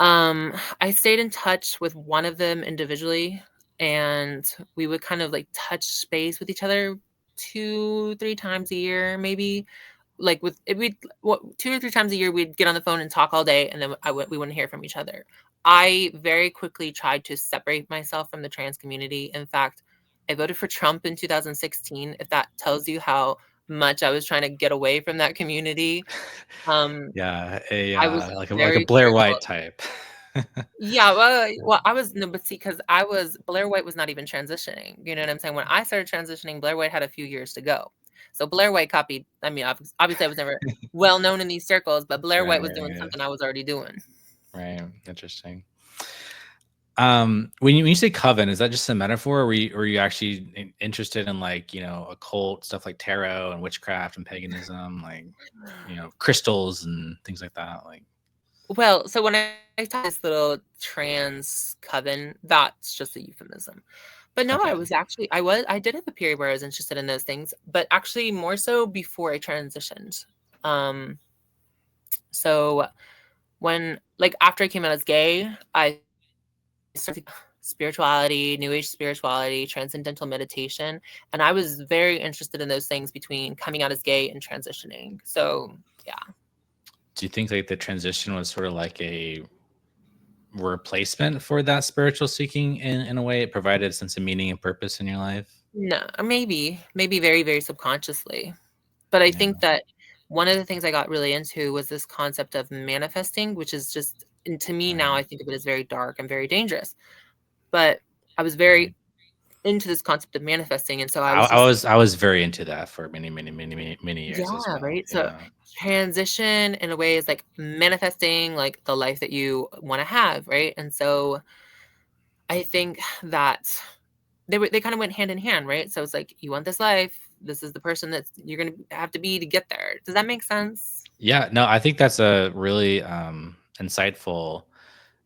I stayed in touch with one of them individually, and we would kind of like touch base with each other 2, 3 times a year, maybe. Like with it, we'd 2 or 3 times a year, we'd get on the phone and talk all day, and then we wouldn't hear from each other. I very quickly tried to separate myself from the trans community. In fact, I voted for Trump in 2016. If that tells you how much I was trying to get away from that community, um, yeah, I was like a very Blair fearful. White type? Yeah, well, I was no, but see, because Blair White was not even transitioning. You know what I'm saying? When I started transitioning, Blair White had a few years to go. So Blair White copied. I mean, obviously, I was never well known in these circles, but Blair Right, White was doing right, something I was already doing. right. Interesting. When you say coven, is that just a metaphor? Or were you actually interested in like, occult stuff like tarot and witchcraft and paganism, like, crystals and things like that? Like, Well, so when I talk this little trans coven, that's just a euphemism. But no, okay. I did have a period where I was interested in those things, but actually more so before I transitioned. Um, so when, like, after I came out as gay, I started spirituality, new age spirituality, transcendental meditation, and I was very interested in those things between coming out as gay and transitioning. So yeah. Do you think like the transition was sort of like a replacement for that spiritual seeking in a way? It provided a sense of meaning and purpose in your life? No, maybe very, very subconsciously. But I Yeah. think that one of the things I got really into was this concept of manifesting, which is just, and to me now, I Right. think of it as very dark and very dangerous. But I was Right. very into this concept of manifesting, and so I I, was I just was I was very into that for many years as yeah, well. right? So Yeah. transition in a way is like manifesting like the life that you want to have, right? And so I think that they kind of went hand in hand, right? So it's like you want this life, this is the person that you're going to have to be to get there. Does that make sense? Yeah, no, I think that's a really insightful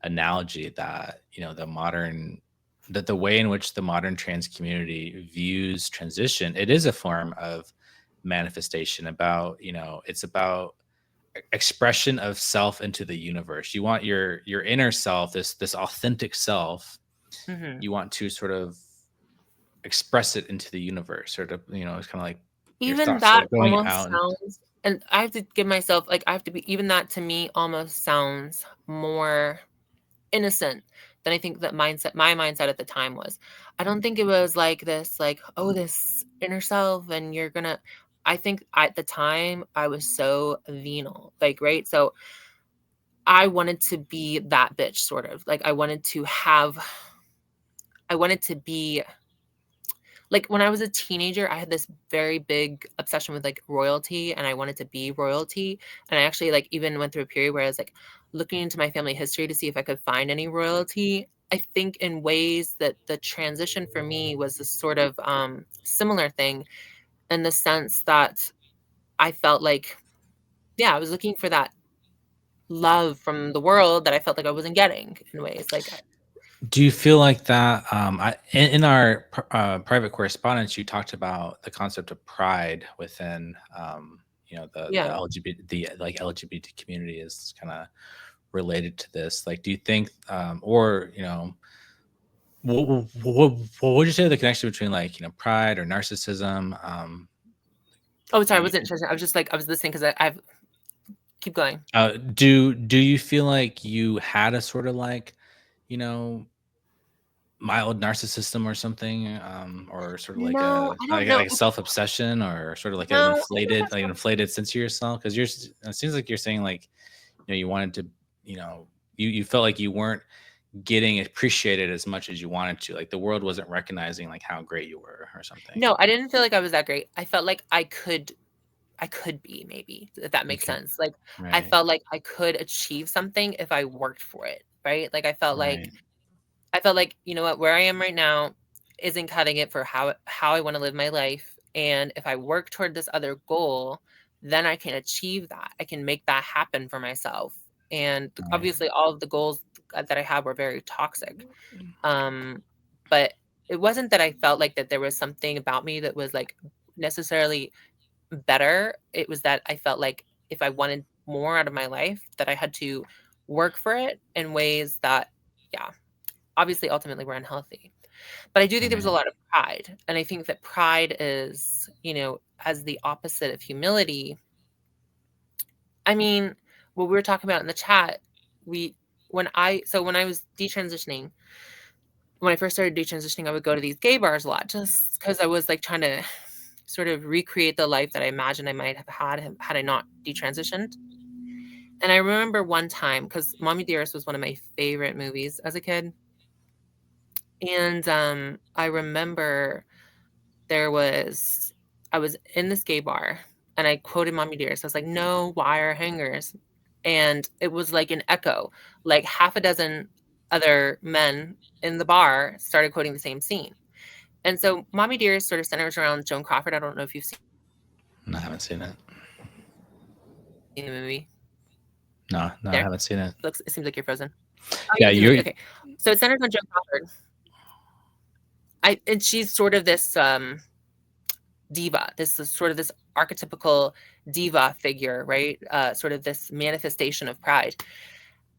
analogy that, the way in which the modern trans community views transition, it is a form of manifestation about, it's about expression of self into the universe. You want your inner self, this authentic self, Hmm. you want to sort of express it into the universe, sort of, it's kind of like your Even thoughts sort that of going almost out. sounds, and I have to give myself, like, I have to be, even that to me almost sounds more innocent than I think that my mindset at the time was. I don't think it was like this, like, oh, this inner self, and you're gonna. I think at the time I was so venal, like, right. So I wanted to be that bitch, sort of like I wanted to be like when I was a teenager, I had this very big obsession with like royalty and I wanted to be royalty. And I actually like even went through a period where I was like looking into my family history to see if I could find any royalty. I think in ways that the transition for me was a sort of similar thing in the sense that I felt like, yeah, I was looking for that love from the world that I felt like I wasn't getting in ways. Like, Do you feel like that? In our private correspondence, you talked about the concept of pride within, the yeah. LGBT, the like LGBT community is kind of related to this. Like, do you think, or what would you say the connection between like pride or narcissism? Oh, sorry, I y- wasn't interested. I was just like, I was listening because I've keep going. do you feel like you had a sort of like, you know mild narcissism or something, or sort of like No, a I don't like, know. like a self-obsession, or sort of like an No, I think inflated that's like an inflated sense of yourself, because it seems like you're saying like you wanted to, you felt like you weren't getting appreciated as much as you wanted to, like the world wasn't recognizing like how great you were or something. no, I didn't feel like I was that great. I felt like I could be maybe, if that makes Okay. sense. Like I Right. felt like I could achieve something if I worked for it, right? Like Right. I felt like, you know what, where I am right now isn't cutting it for how I want to live my life. And if I work toward this other goal, then I can achieve that. I can make that happen for myself. And Right. obviously all of the goals that I have were very toxic. Um, but it wasn't that I felt like that there was something about me that was like necessarily better. It was that I felt like if I wanted more out of my life, that I had to work for it in ways that, yeah, obviously ultimately were unhealthy. But I do think there was a Right. lot of pride. And I think that pride is, as the opposite of humility. I mean, what we were talking about in the chat, we when I was detransitioning, when I first started detransitioning, I would go to these gay bars a lot just because I was like trying to sort of recreate the life that I imagined I might have had I not detransitioned. And I remember one time because Mommy Dearest was one of my favorite movies as a kid. And I remember there was, I was in this gay bar and I quoted Mommy Dearest. I was like, no wire hangers. And it was like an echo, like half a dozen other men in the bar started quoting the same scene. And so Mommy Dearest sort of centers around Joan Crawford. I don't know if you've seen No, I haven't seen it. the movie. No, no, I There? haven't seen it. It seems like you're frozen. Oh, you Yeah, haven't seen the movie. you're Okay. So it centers on Joan Crawford. And she's sort of this diva, this is sort of this archetypical diva figure, right? Sort of this manifestation of pride.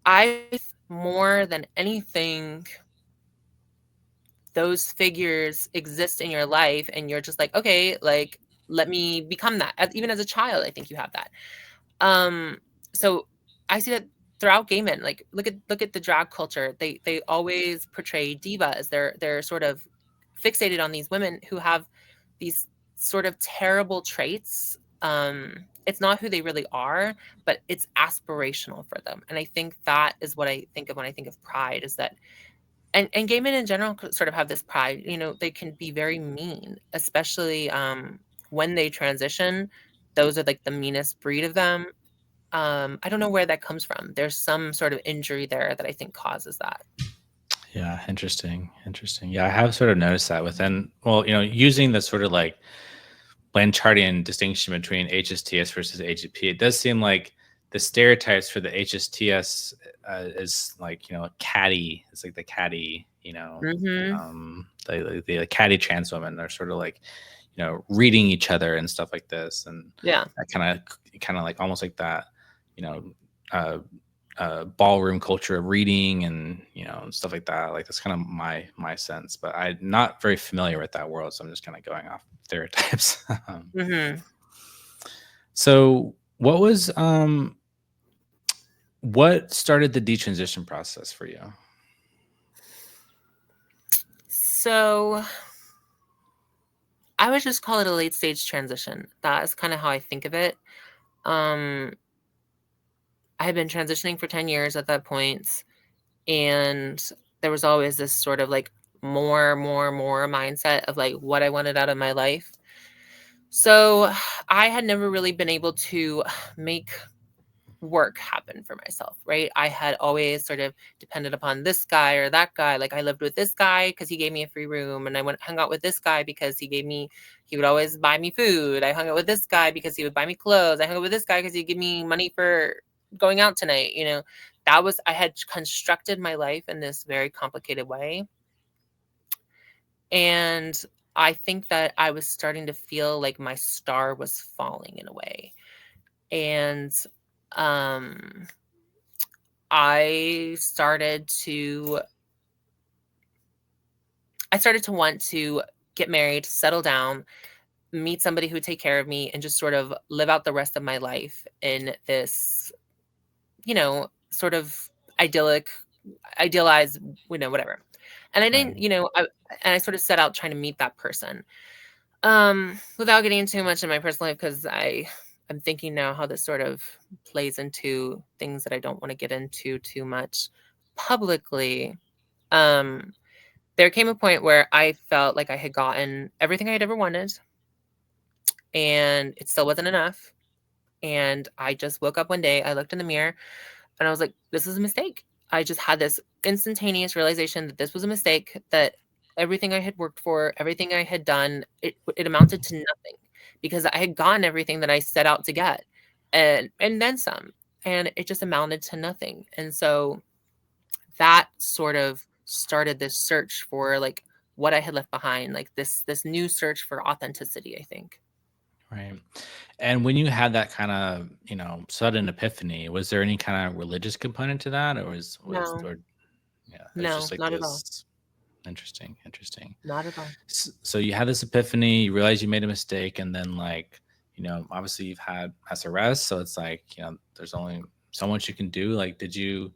I more than anything, those figures exist in your life, and you're just like, okay, like let me become that. Even as a child, I think you have that. So I see that. throughout gay men, like look at the drag culture. They always portray divas. They're sort of fixated on these women who have these sort of terrible traits. It's not who they really are, but it's aspirational for them. And I think that is what I think of when I think of pride, is that and gay men in general sort of have this pride. They can be very mean, especially when they transition. Those are like the meanest breed of them. I don't know where that comes from. There's some sort of injury there that I think causes that. Yeah, interesting. Interesting. Yeah, I have sort of noticed that within, well, using the sort of like Blancharddian distinction between HSTS versus AGP, it does seem like the stereotypes for the HSTS is like, catty. It's like the catty, Mhm. the catty trans women. They're sort of like, reading each other and stuff like this, and Yeah. that kind of like almost like that, you know, uh, ballroom culture of reading and and stuff like that. Like that's kind of my sense, but I'm not very familiar with that world, so I'm just kind of going off stereotypes. Mhm. So what started the detransition process for you? So I would just call it a late stage transition. That is kind of how I think of it. Um, I had been transitioning for 10 years at that point, and there was always this sort of like more mindset of like what I wanted out of my life. So I had never really been able to make work happen for myself, right? I had always sort of depended upon this guy or that guy. Like I lived with this guy because he gave me a free room, and I went hung out with this guy because he would always buy me food. I hung out with this guy because he would buy me clothes. I hung out with this guy because he'd give me money for going out tonight. I had constructed my life in this very complicated way. And I think that I was starting to feel like my star was falling in a way. And um I started to want to get married, settle down, meet somebody who would take care of me, and just sort of live out the rest of my life in this, sort of idyllic, idealized, whatever. And I Right. didn't, and I sort of set out trying to meet that person. Without getting into too much in my personal life, because I'm thinking now how this sort of plays into things that I don't want to get into too much publicly. Um, there came a point where I felt like I had gotten everything I had ever wanted, and it still wasn't enough. And I just woke up one day, I looked in the mirror, and I was like, this is a mistake. I just had this instantaneous realization that this was a mistake, that everything I had worked for, everything I had done, it amounted to nothing, because I had gotten everything that I set out to get, and then some, and it just amounted to nothing. And so that sort of started this search for like what I had left behind, like this new search for authenticity, I think. Right. And when you had that kind of, sudden epiphany, was there any kind of religious component to that, or No, or yeah, it was no, just like not at all. this. Interesting, interesting. Not at all. So you had this epiphany, you realize you made a mistake, and then like, obviously you've had SRS, so it's like, there's only so much you can do. Like, did you,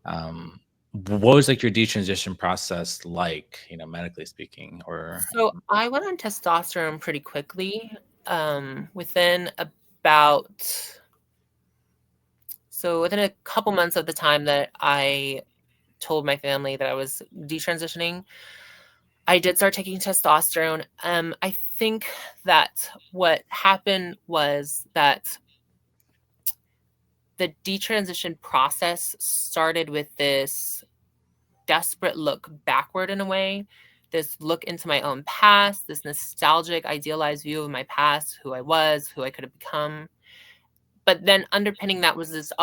what was like your detransition process like, medically speaking, or, So I went on testosterone pretty quickly. Within about within a couple months of the time that I told my family that I was detransitioning, I did start taking testosterone. I think that what happened was that the detransition process started with this desperate look backward in a way, this look into my own past, this nostalgic, idealized view of my past, who I was, who I could have become. But then underpinning that was this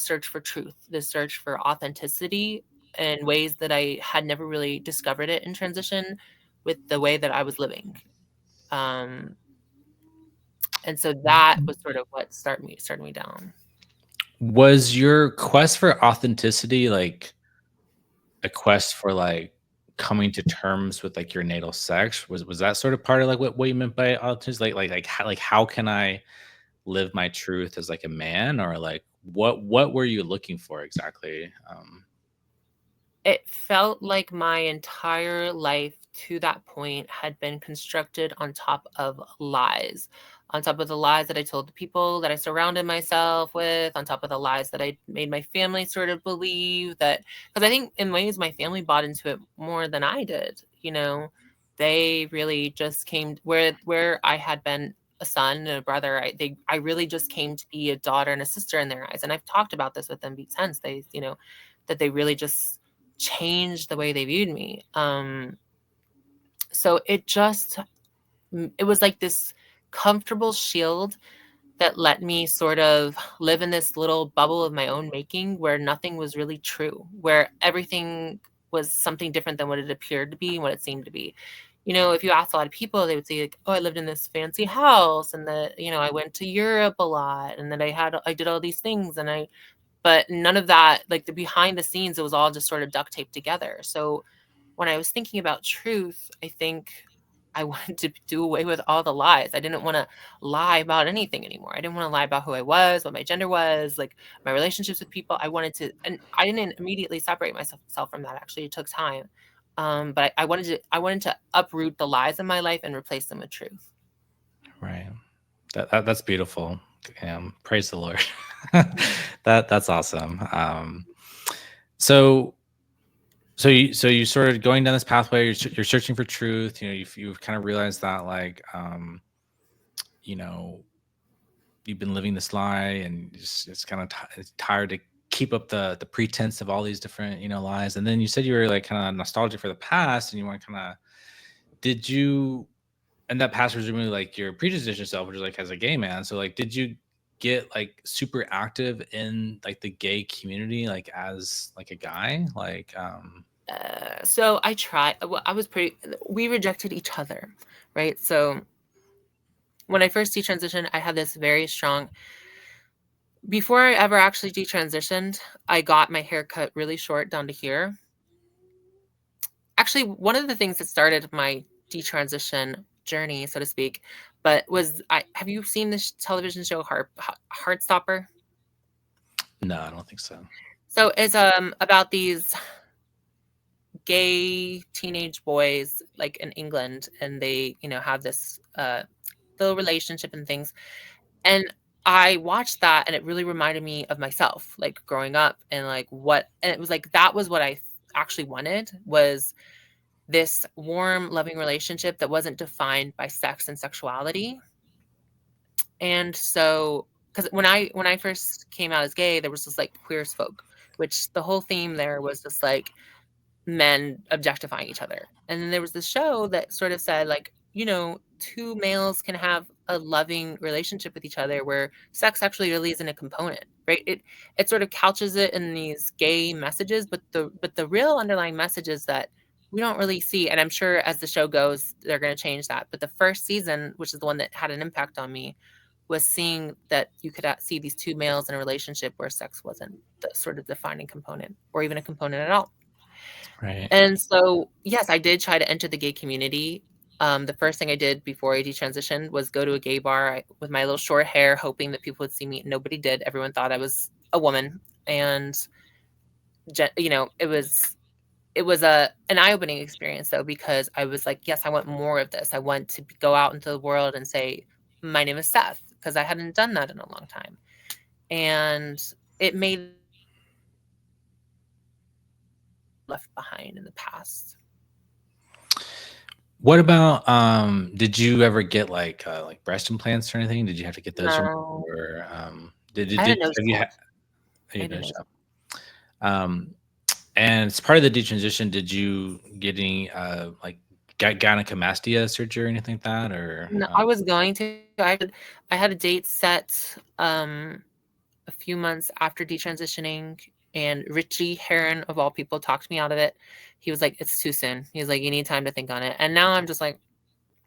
search for truth, this search for authenticity in ways that I had never really discovered it in transition with the way that I was living. Um, and so that was sort of what started me down. was your quest for authenticity like a quest for like coming to terms with like your natal sex? Was that sort of part of like what you meant by authenticity? Like how can I live my truth as like a man, or like what were you looking for exactly? It felt like my entire life to that point had been constructed on top of lies, on top of the lies that I told the people that I surrounded myself with, on top of the lies that I made my family sort of believe that, because I think in ways my family bought into it more than I did. They really just came where I had been a son and a brother. I really just came to be a daughter and a sister in their eyes. And I've talked about this with them since that they really just changed the way they viewed me. So it was like this comfortable shield that let me sort of live in this little bubble of my own making where nothing was really true, where everything was something different than what it appeared to be and what it seemed to be. If you ask a lot of people, they would say like, "Oh, I lived in this fancy house, and that I went to Europe a lot, and that I did all these things, but none of that, like the behind the scenes, it was all just sort of duct taped together." So when I was thinking about truth, I think I wanted to do away with all the lies. I didn't want to lie about anything anymore. I didn't want to lie about who I was, what my gender was, like my relationships with people. And I didn't immediately separate myself from that. Actually, it took time. But I wanted to uproot the lies in my life and replace them with truth. Right. That's beautiful. Praise the Lord. That's awesome. So you started going down this pathway. You're searching for truth. You've kind of realized that like you know you've been living this lie, and it's kind of it's tired to keep up the pretense of all these different lies. And then you said you were like kind of nostalgic for the past, and you want to kind of did you and that past was really like your predisposition self, which is like as a gay man. So like, did you get like super active in like the gay community, like as like a guy, like So I tried. Well, we rejected each other, right? So when I first detransitioned, I had this very strong. Before I ever actually detransitioned, I got my hair cut really short down to here. Actually, one of the things that started my detransition journey, so to speak, but was I have you seen this television show Heartstopper? no, I don't think so. So it's about these gay teenage boys like in England, and they have this little relationship and things. And I watched that, and it really reminded me of myself, like growing up, and and it was like that was what I actually wanted, was this warm, loving relationship that wasn't defined by sex and sexuality. And so, because when I first came out as gay, there was this like queer as folk, which the whole theme there was just like men objectifying each other. And then there was this show that sort of said like, two males can have a loving relationship with each other where sex actually really isn't a component, right? It sort of couches it in these gay messages, but the real underlying message is that we don't really see, and I'm sure as the show goes, they're going to change that. But the first season, which is the one that had an impact on me, was seeing that you could see these two males in a relationship where sex wasn't the sort of defining component or even a component at all. Right. And so, yes, I did try to enter the gay community. The first thing I did before I detransitioned was go to a gay bar with my little short hair, hoping that people would see me. Nobody did. Everyone thought I was a woman, and it was an eye-opening experience though, because I was like, yes, I want more of this. I want to go out into the world and say, my name is Seth, because I hadn't done that in a long time, and it made left behind in the past. What about did you ever get like breast implants or anything? Did you have to get those removed, No, or I had a nose have you job. had I you had a know nose. um and as part of the detransition, did you get any like gynecomastia surgery or anything like that, or No, I was going to. I had a date set a few months after detransitioning, and Richie Heron of all people talked me out of it. He was like, "It's too soon." He was like, "You need time to think on it." And now I'm just like,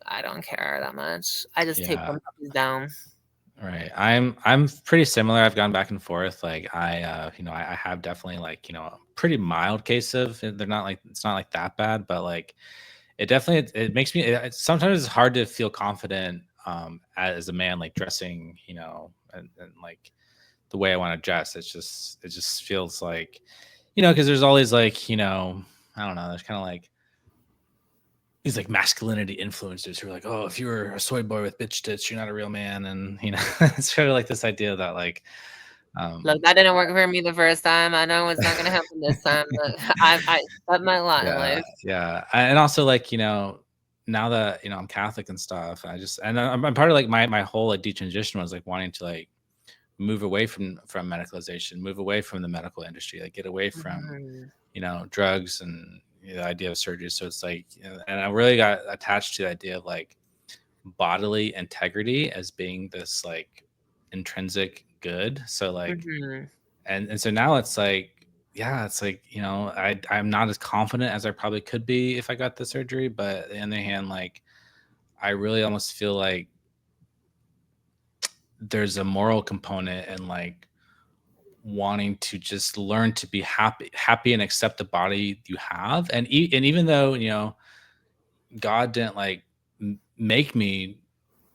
I don't care that much. I just take yeah. them puppies down. Right. I'm pretty similar. I've gone back and forth. Like I have definitely like, a pretty mild case of they're not like it's not like that bad, but like it definitely it makes me sometimes it's hard to feel confident as a man like dressing, and like the way I want to dress. It just feels like, because there's always like, I don't know, there's kind of like these like masculinity influencers who are like, oh, if you were a soy boy with bitch tits, you're not a real man. And it's kind of like this idea that like, Look, that didn't work for me the first time. I know it's not gonna happen this time, but I set my lot in yeah, life. yeah. And also like, now that, I'm Catholic and stuff, and I'm part of like my whole like detransition was like wanting to like move away from medicalization, move away from the medical industry, like get away from, Mhm. drugs and the idea of surgery. So it's like, and I really got attached to the idea of like bodily integrity as being this like intrinsic good. So like, Mhm. and so now it's like, yeah, it's like, I'm not as confident as I probably could be if I got the surgery, but on the other hand, like I really almost feel like there's a moral component and like wanting to just learn to be happy and accept the body you have. And even though, God didn't like make me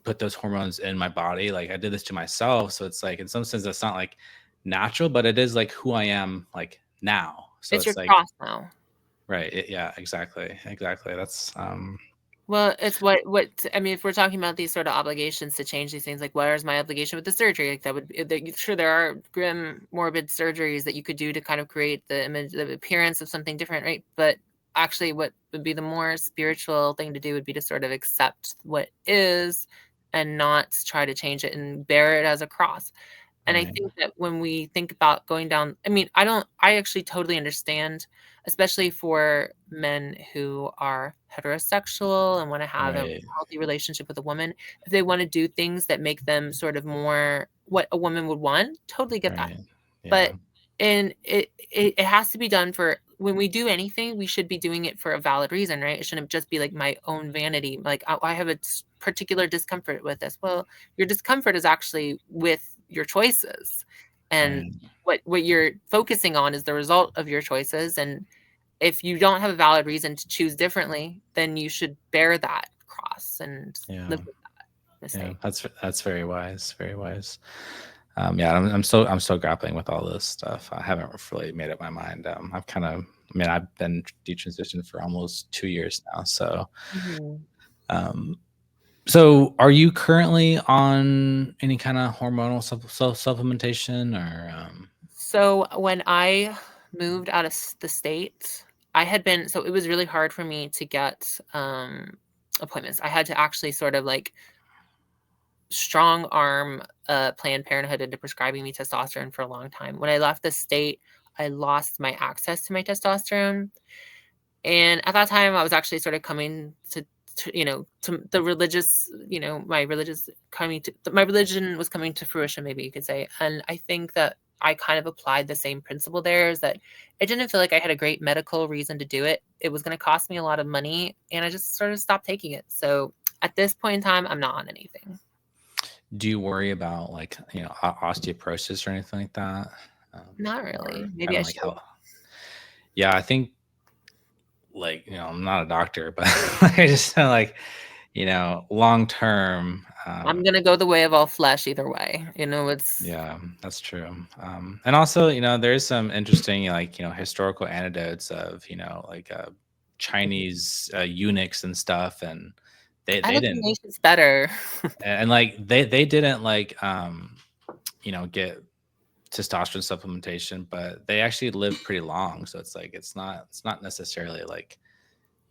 put those hormones in my body, like I did this to myself. So it's like in some sense that's not like natural, but it is like who I am like now. So It's your it's like, cross now. right, yeah, exactly, that's Well, it's what I mean, if we're talking about these sort of obligations to change these things, like where's my obligation with the surgery? Like that would sure there are grim, morbid surgeries that you could do to kind of create the image, the appearance of something different, right? But actually, what would be the more spiritual thing to do would be to sort of accept what is and not try to change it and bear it as a cross. And I right, think that when we think about going down, I mean, I actually totally understand, especially for men who are heterosexual and want to have a right, healthy relationship with a woman. If they want to do things that make them sort of more what a woman would want, totally get that. right, yeah, But and it has to be done for when we do anything, we should be doing it for a valid reason, right? It shouldn't just be like my own vanity. Like I have a particular discomfort with this. Well, your discomfort is actually with your choices, and right, what you're focusing on is the result of your choices. And if you don't have a valid reason to choose differently, then you should bear that cross and yeah, live with that yeah, mistake. that's very wise, very wise. Yeah, I'm still grappling with all this stuff. I haven't really made up my mind. I've kind of, I mean, I've been detransitioned for almost 2 years now. Mhm. Um, so are you currently on any kind of hormonal supplementation or, So when I moved out of the state, I had been so it was really hard for me to get appointments. I had to actually sort of like strong arm Planned Parenthood into prescribing me testosterone for a long time. When I left the state, I lost my access to my testosterone. And at that time, I was actually sort of coming to the religious, my religion was coming to fruition, maybe you could say. And I think that I kind of applied the same principle there is that it didn't feel like I had a great medical reason to do it. It was going to cost me a lot of money, and I just sort of stopped taking it. So at this point in time, I'm not on anything. do you worry about like, osteoporosis or anything like that? Not Or really. kind Maybe I of like should. how, yeah, I think like, I'm not a doctor, but I just feel like, long term, I'm gonna go the way of all flesh either way. It's yeah, that's true. And also, there's some interesting, like, historical anecdotes of, like Chinese eunuchs and stuff, and I they look didn't, Ignatius better. and like they didn't like, get testosterone supplementation, but they actually lived pretty long. So it's like it's not necessarily like,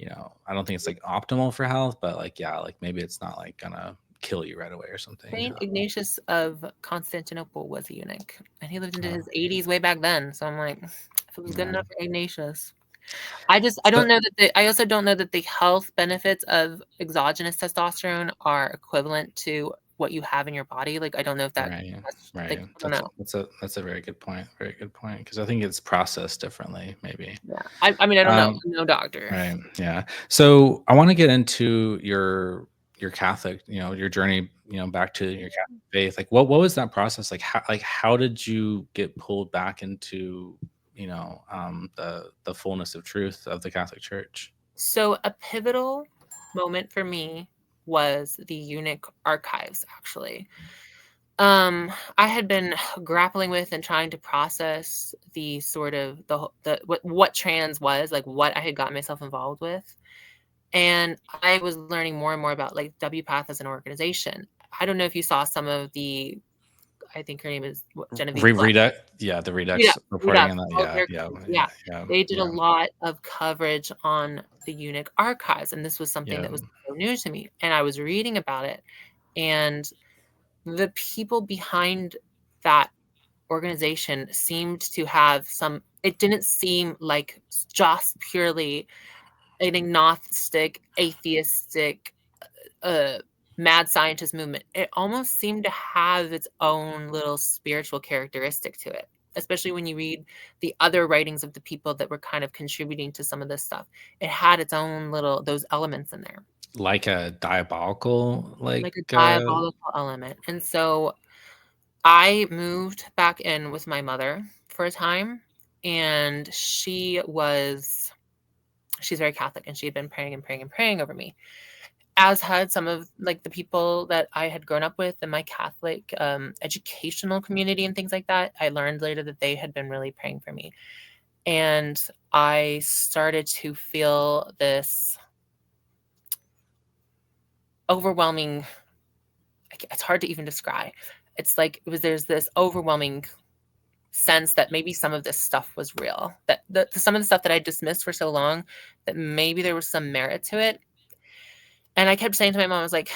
I don't think it's like optimal for health, but like yeah, like maybe it's not like gonna kill you right away or something. Saint Ignatius of Constantinople was a eunuch, and he lived into Oh, his 80s way back then. So I'm like, if it was good yeah. enough for Ignatius, I don't So, know that I also don't know that the health benefits of exogenous testosterone are equivalent to what you have in your body. Like I don't know if right, that's like right. I don't know. That's a very good point. Very good point. Because I think it's processed differently, maybe. Yeah, I mean I don't know. Um, I'm no doctor. right. Yeah. So I want to get into your Catholic, your journey, back to your Catholic faith. Like, what was that process like? How did you get pulled back into, the fullness of truth of the Catholic Church? So a pivotal moment for me was the eunuch archives, actually. I had been grappling with and trying to process the sort of what trans was, like what I had gotten myself involved with. And I was learning more and more about like WPATH as an organization. I don't know if you saw some of the, I think her name is Genevieve Clark. Redux, yeah, the Redux, Redux reporting Redux, and that, all of yeah, their yeah, coverage, yeah, yeah. yeah, They did a yeah, lot of coverage on the eunuch archives, and this was something yeah. that was so new to me. And I was reading about it, and the people behind that organization seemed to have some, it didn't seem like just purely an agnostic, atheistic, mad scientist movement. It almost seemed to have its own little spiritual characteristic to it, especially when you read the other writings of the people that were kind of contributing to some of this stuff. It had its own little, those elements in there, Like a diabolical, like a diabolical element. And so I moved back in with my mother for a time, and she's very Catholic, and she had been praying and praying and praying over me, as had some of like the people that I had grown up with in my Catholic educational community and things like that. I learned later that they had been really praying for me. And I started to feel this overwhelming, it's hard to even describe. It's like there's this overwhelming sense that maybe some of this stuff was real, that some of the stuff that I dismissed for so long, that maybe there was some merit to it. And I kept saying to my mom, I was like,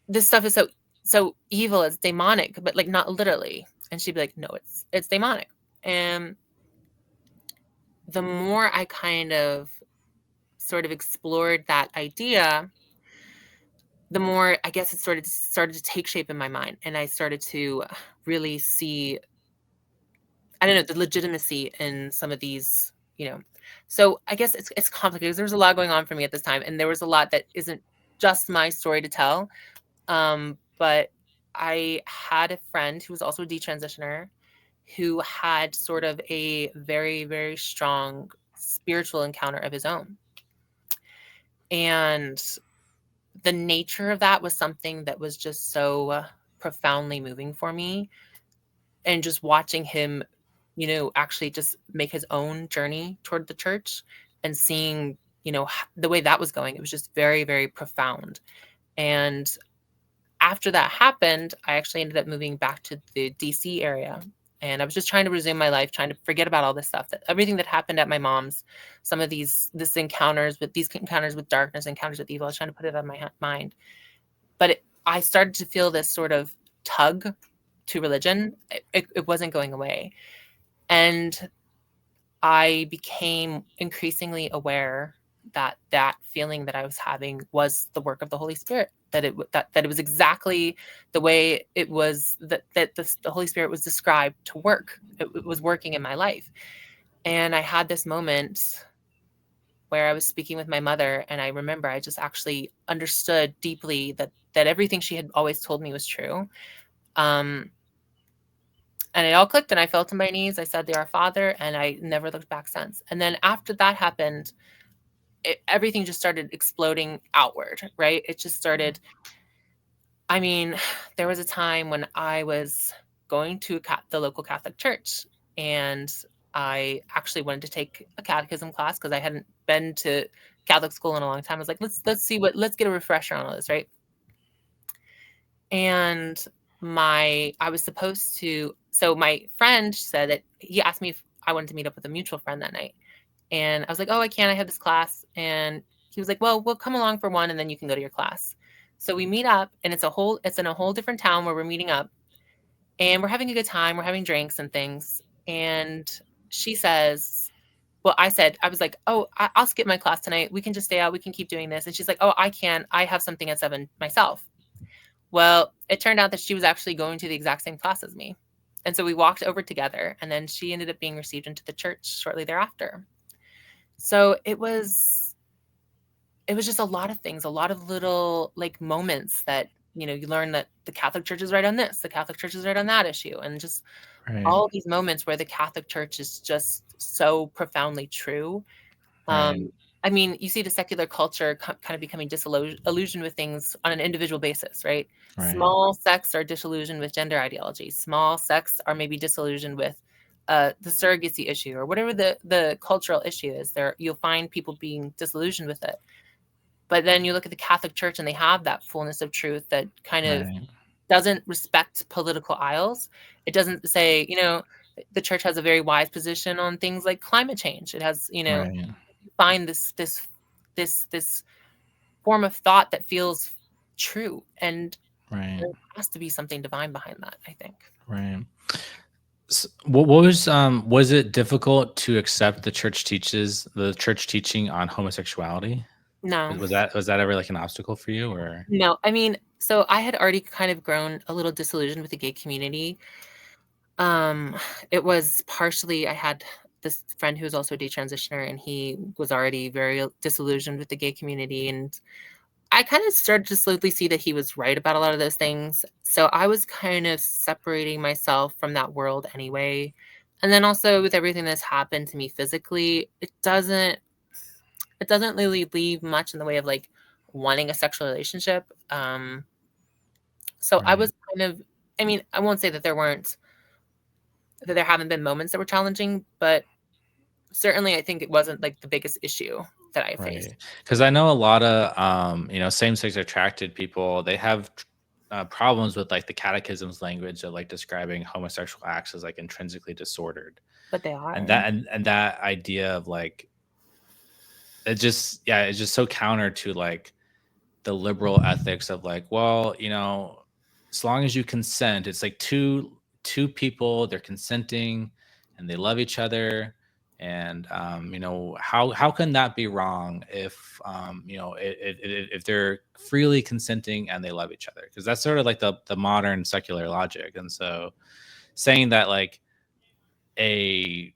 this stuff is so evil, it's demonic, but like not literally. And she'd be like, no, it's demonic. And the more I kind of sort of explored that idea, the more I guess it started to take shape in my mind, and I started to really see, I don't know, the legitimacy in some of these, you know. So I guess it's complicated because there was a lot going on for me at this time, and there was a lot that isn't just my story to tell. But I had a friend who was also a detransitioner, who had sort of a very, very strong spiritual encounter of his own. And the nature of that was something that was just so profoundly moving for me. And just watching him, actually just make his own journey toward the church and seeing, the way that was going, it was just very, very profound. And after that happened, I actually ended up moving back to the DC area. And I was just trying to resume my life, trying to forget about all this stuff, that everything that happened at my mom's, some of these encounters with darkness, encounters with evil, I was trying to put it out of my mind. But I started to feel this sort of tug to religion. It wasn't going away. And I became increasingly aware that that feeling that I was having was the work of the Holy Spirit, that it was exactly the way it was, the Holy Spirit was described to work. It was working in my life. And I had this moment where I was speaking with my mother, and I remember I just actually understood deeply that everything she had always told me was true. Um, and it all clicked, and I fell to my knees. I said the Our Father, and I never looked back since. And then after that happened, everything just started exploding outward, right? It just started. I mean, there was a time when I was going to the local Catholic church, and I actually wanted to take a catechism class because I hadn't been to Catholic school in a long time. I was like, let's get a refresher on all this, right? And I was supposed to, so my friend said that he asked me if I wanted to meet up with a mutual friend that night. And I was like, oh, I can't, I have this class. And he was like, well, we'll come along for one and then you can go to your class. So we meet up, and it's in a whole different town where we're meeting up, and we're having a good time. We're having drinks and things. And she says, well, I was like, oh, I'll skip my class tonight. We can just stay out. We can keep doing this. And she's like, oh, I can't. I have something at 7 myself. Well, it turned out that she was actually going to the exact same class as me. And so we walked over together, and then she ended up being received into the church shortly thereafter. So it was just a lot of things, a lot of little like moments that, you learn that the Catholic Church is right on this, the Catholic Church is right on that issue. And just Right, all these moments where the Catholic Church is just so profoundly true. right. Um, I mean, you see the secular culture kind of becoming disillusioned with things on an individual basis, right? Right. Small sects are disillusioned with gender ideology. Small sects are maybe disillusioned with the surrogacy issue or whatever the cultural issue is. There, you'll find people being disillusioned with it. But then you look at the Catholic Church and they have that fullness of truth that kind of Right. doesn't respect political aisles. It doesn't say, the church has a very wise position on things like climate change. It has, Right. find this form of thought that feels true, and Right. there has to be something divine behind that, I think. Right. What was it difficult to accept the church teaching on homosexuality? No, Was that ever like an obstacle for you, or? no. I mean, so I had already kind of grown a little disillusioned with the gay community. Um, it was partially I had this friend who was also a detransitioner, and he was already very disillusioned with the gay community, and I kind of started to slowly see that he was right about a lot of those things. So I was kind of separating myself from that world anyway. And then also with everything that's happened to me physically, it doesn't really leave much in the way of like wanting a sexual relationship. So I Right. was kind of, I mean, I won't say that there haven't been moments that were challenging, but certainly I think it wasn't like the biggest issue that I faced. Right. Because I know a lot of same-sex attracted people, they have problems with like the catechism's language of like describing homosexual acts as like intrinsically disordered. But they And are. that idea of like it's just so counter to like the liberal ethics of like, well, as long as you consent, it's like two people, they're consenting and they love each other. And how can that be wrong if if they're freely consenting and they love each other? Because that's sort of like the modern secular logic. And so saying that like a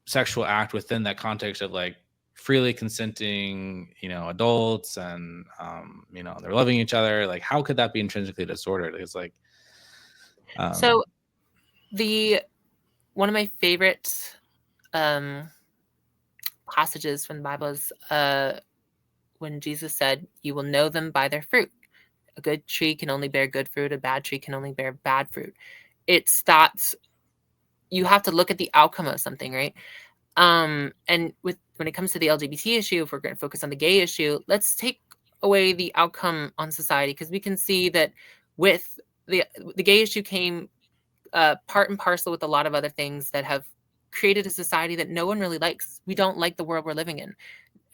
sexual act within that context of like freely consenting, adults, and they're loving each other, like how could that be intrinsically disordered? It's like um So the one of my favorite um passages from the Bible is when Jesus said, "You will know them by their fruit. A good tree can only bear good fruit, a bad tree can only bear bad fruit." It's that you have to look at the outcome of something, right? And when it comes to the LGBT issue, if we're going to focus on the gay issue, let's take away the outcome on society, because we can see that with the gay issue came part and parcel with a lot of other things that have created a society that no one really likes. We don't like the world we're living in.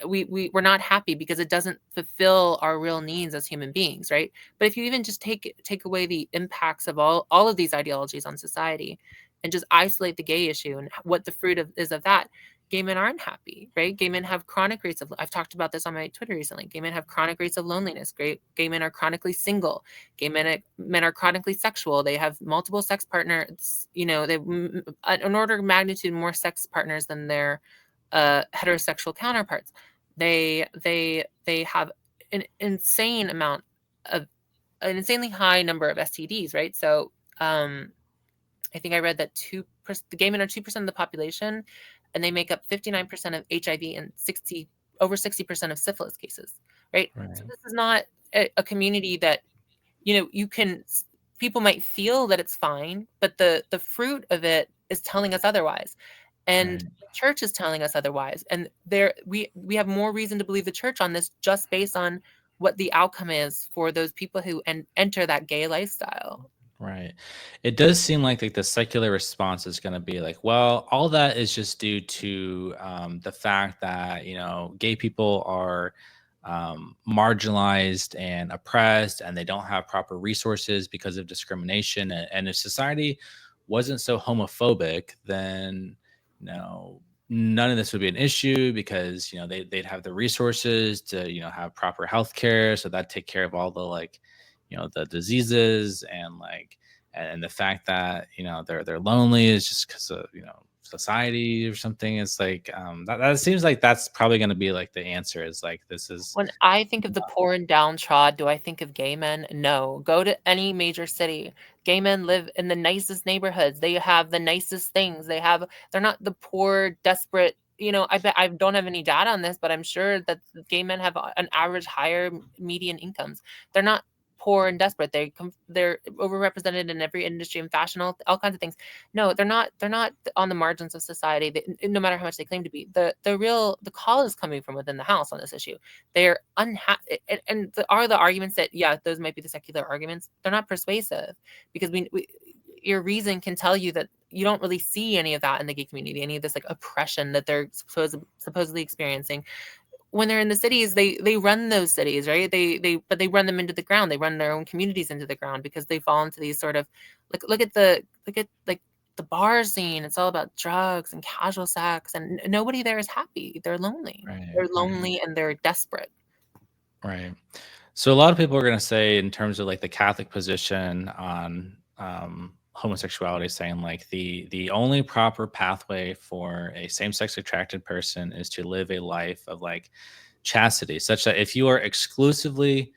We're not happy because it doesn't fulfill our real needs as human beings, right? But if you even just take away the impacts of all of these ideologies on society and just isolate the gay issue and what the fruit is of that, gay men aren't happy, right? Gay men have chronic rates of, I've talked about this on my Twitter recently, gay men have chronic rates of loneliness. Gay men are chronically single. Men are chronically sexual. They have multiple sex partners. They an order of magnitude more sex partners than their heterosexual counterparts. They have an insane amount of an insanely high number of STDs, right? So I think I read that the gay men are 2% of the population, and they make up 59% of HIV and over 60% of syphilis cases, right? So right. this is not a community that you can. People might feel that it's fine, but the fruit of it is telling us otherwise, and Right. the church is telling us otherwise. And there we have more reason to believe the church on this just based on what the outcome is for those people who enter that gay lifestyle. Right. It does seem like the secular response is going to be like, well, all that is just due to the fact that gay people are marginalized and oppressed, and they don't have proper resources because of discrimination. And if society wasn't so homophobic, then you know none of this would be an issue because they'd have the resources to have proper health care, so that take care of all the like the diseases and like and the fact that they're lonely is just because of society or something. It's like that seems like that's probably going to be like the answer is like this is When I think of the poor and downtrodden, do I think of gay men? No. Go to any major city. Gay men live in the nicest neighborhoods. They have the nicest things. They're not the poor, desperate I bet I don't have any data on this, but I'm sure that gay men have an average higher median incomes. They're not poor and desperate. They're overrepresented in every industry and fashion, all kinds of things. No, they're not. They're not on the margins of society. No matter how much they claim to be, the call is coming from within the house on this issue. They're unhappy, and are the arguments that, yeah, those might be the secular arguments. They're not persuasive, because your reason can tell you that you don't really see any of that in the gay community, any of this like oppression that they're supposedly experiencing. When they're in the cities, they run those cities, right? But they run them into the ground. They run their own communities into the ground, because they fall into these sort of look at like the bar scene. It's all about drugs and casual sex, and nobody there is happy. They're lonely. Right. They're lonely and they're desperate. Right. So a lot of people are going to say, in terms of like the Catholic position on homosexuality, saying like the only proper pathway for a same-sex attracted person is to live a life of like chastity, such that if you are exclusively,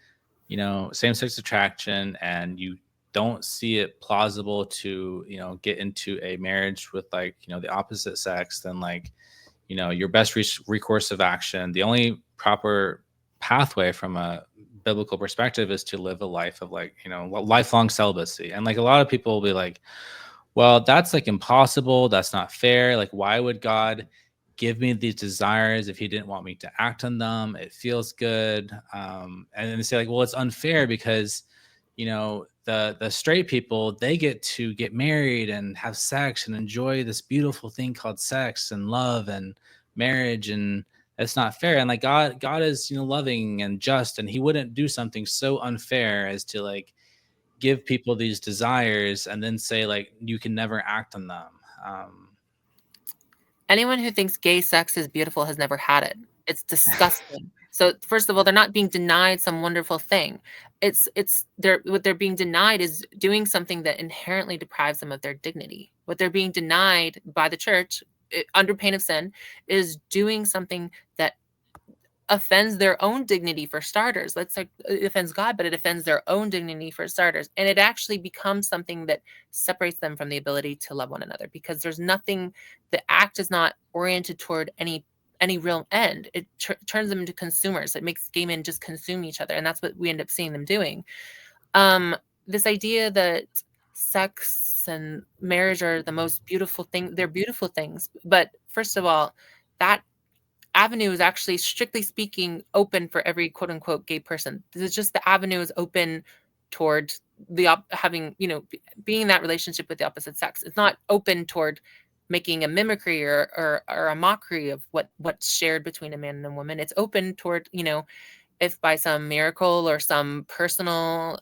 same-sex attraction, and you don't see it plausible to, get into a marriage with like, the opposite sex, then like, your best recourse of action, the only proper pathway from a biblical perspective, is to live a life of like, lifelong celibacy. And like a lot of people will be like, well, that's like impossible. That's not fair. Like, why would God give me these desires if he didn't want me to act on them? It feels good. And then they say like, well, it's unfair because, the straight people, they get to get married and have sex and enjoy this beautiful thing called sex and love and marriage, and it's not fair. And like God is, loving and just, and he wouldn't do something so unfair as to like give people these desires and then say like you can never act on them. Anyone who thinks gay sex is beautiful has never had it. It's disgusting. So first of all, they're not being denied some wonderful thing. What they're being denied is doing something that inherently deprives them of their dignity. What they're being denied by the church, under pain of sin, is doing something that offends their own dignity, for starters. Let's say it offends God, but it offends their own dignity, for starters. And it actually becomes something that separates them from the ability to love one another, because there's nothing, the act is not oriented toward any real end. It turns them into consumers. It makes gay men just consume each other. And that's what we end up seeing them doing. This idea that sex and marriage are the most beautiful thing, they're beautiful things. But first of all, that avenue is actually, strictly speaking, open for every quote unquote gay person. This is just, the avenue is open toward having, being in that relationship with the opposite sex. It's not open toward making a mimicry or a mockery of what's shared between a man and a woman. It's open toward, if by some miracle or some personal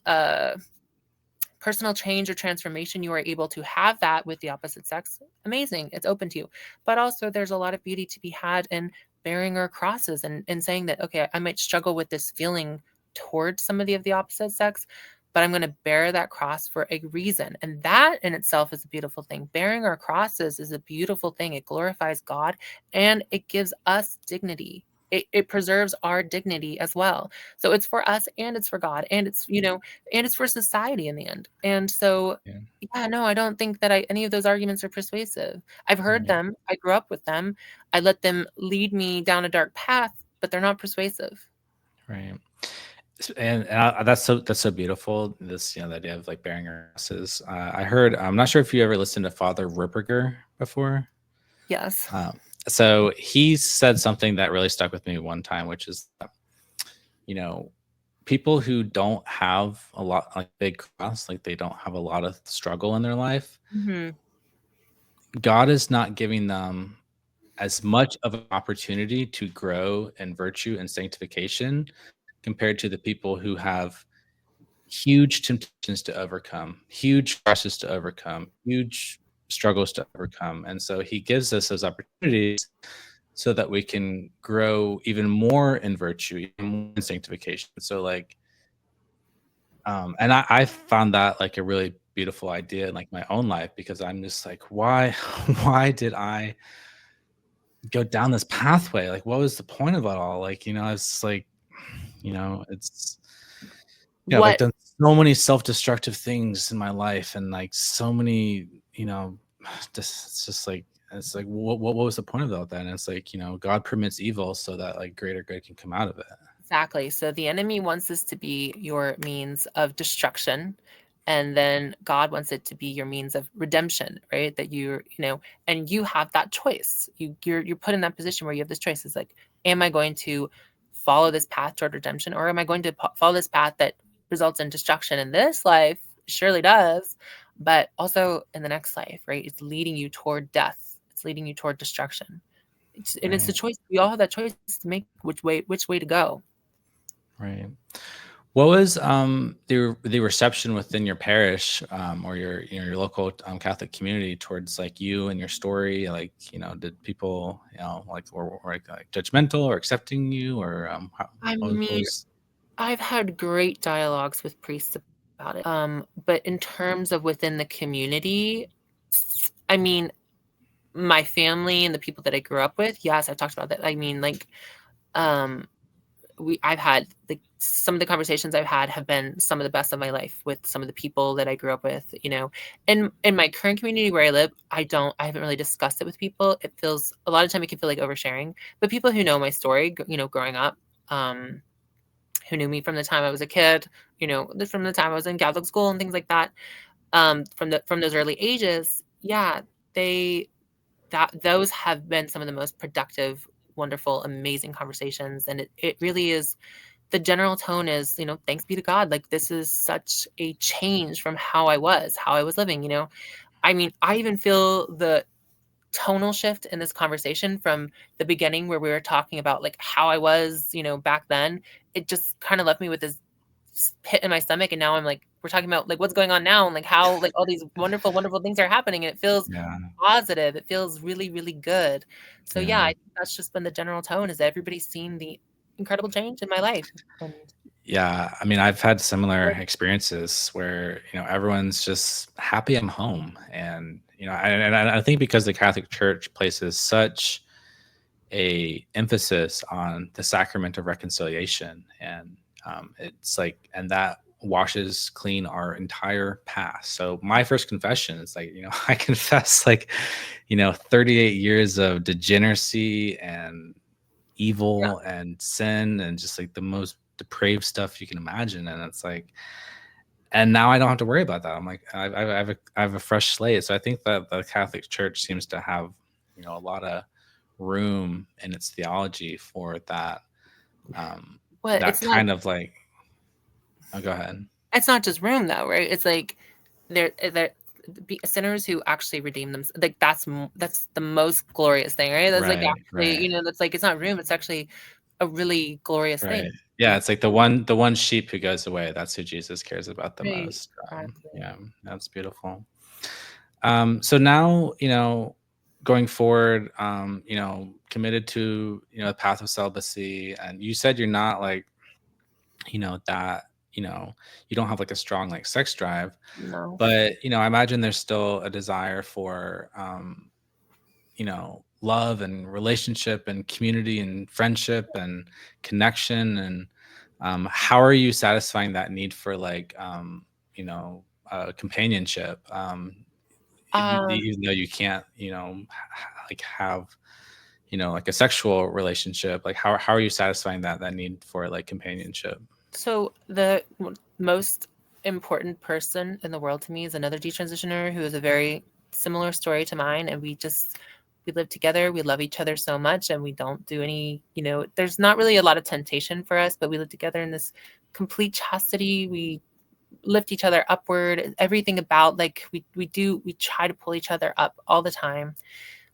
change or transformation you are able to have that with the opposite sex, amazing, it's open to you. But also there's a lot of beauty to be had in bearing our crosses and saying that, okay, I might struggle with this feeling towards somebody of the opposite sex, but I'm going to bear that cross for a reason. And that in itself is a beautiful thing. Bearing our crosses is a beautiful thing. It glorifies God and it gives us dignity. It preserves our dignity as well. So it's for us and it's for God, and it's, and it's for society in the end. And so, yeah, no, I don't think that any of those arguments are persuasive. I've heard them. I grew up with them. I let them lead me down a dark path, but they're not persuasive. Right. And that's so beautiful. This, the idea of like bearing our crosses. I heard, I'm not sure if you ever listened to Father Ripperger before. Yes. So he said something that really stuck with me one time, which is, people who don't have a lot, like big cross, like they don't have a lot of struggle in their life, God is not giving them as much of an opportunity to grow in virtue and sanctification compared to the people who have huge temptations to overcome, huge crosses to overcome, huge struggles to overcome. And so he gives us those opportunities so that we can grow even more in virtue, even more in sanctification. So like, and I found that like a really beautiful idea in like my own life, because I'm just like, why, why did I go down this pathway? Like, what was the point of it all? Like, it's like, it's, I've done so many self-destructive things in my life, and like so many, it's just like, it's like, what was the point of all that? And it's like, God permits evil so that like greater good can come out of it. Exactly. So the enemy wants this to be your means of destruction, and then God wants it to be your means of redemption, right? That and you have that choice. You're put in that position where you have this choice. It's like, am I going to follow this path toward redemption, or am I going to follow this path that results in destruction in this life? Surely does, but also in the next life, right? It's leading you toward death. It's leading you toward destruction. It's the Right. choice. We all have that choice to make which way to go. Right. What was the reception within your parish, or your local Catholic community towards like you and your story? Like, did people, like were like judgmental or accepting you, or I what mean, was? I've had great dialogues with priests about it. But in terms of within the community, I mean, my family and the people that I grew up with, yes, I talked about that. I mean, like, um, I've had some of the conversations I've had have been some of the best of my life with some of the people that I grew up with. In my current community where I live, I haven't really discussed it with people. It feels a lot of time it can feel like oversharing. But people who know my story, growing up, who knew me from the time I was a kid, from the time I was in Catholic school and things like that, from those early ages, yeah, those have been some of the most productive, wonderful, amazing conversations. And it really is, the general tone is, thanks be to God. Like, this is such a change from how I was living. I mean, I even feel the tonal shift in this conversation from the beginning where we were talking about like how I was, back then. It just kind of left me with this pit in my stomach, and now I'm like, we're talking about like what's going on now, and like how like all these wonderful, wonderful things are happening, and it feels Yeah, positive. It feels really, really good. So yeah, yeah, I think that's just been the general tone, is that everybody's seen the incredible change in my life. And yeah. I mean, I've had similar experiences where everyone's just happy I'm home, and I think because the Catholic Church places such a emphasis on the sacrament of reconciliation, and it's like, and that washes clean our entire past. So my first confession is like, I confess like 38 years of degeneracy and yeah, evil and sin and just like the most depraved stuff you can imagine. And it's like, and now I don't have to worry about that. I'm like, I have a fresh slate. So I think that the Catholic Church seems to have, a lot of room in its theology for that, but that kind of like, oh, go ahead. it's not just room though, right? It's like they're sinners who actually redeem them. Like that's the most glorious thing, right? That's like Right, actually, right, that's like, it's not room. It's actually a really glorious right. thing. Yeah, it's like the one sheep who goes away. That's who Jesus cares about the Right. most. Exactly. Yeah, that's beautiful. So now, going forward, committed to, the path of celibacy, and you said you're not like, that, you don't have like a strong like sex drive, No. but, I imagine there's still a desire for, love and relationship and community and friendship and connection. And how are you satisfying that need for like, companionship? Um, Even though you can't, like have, like a sexual relationship, like how are you satisfying that need for like companionship? so the most important person in the world to me is another detransitioner who is a very similar story to mine, and we live together. We love each other so much, and we don't do any, there's not really a lot of temptation for us, but we live together in this complete chastity. We lift each other upward. Everything about, like, we try to pull each other up all the time.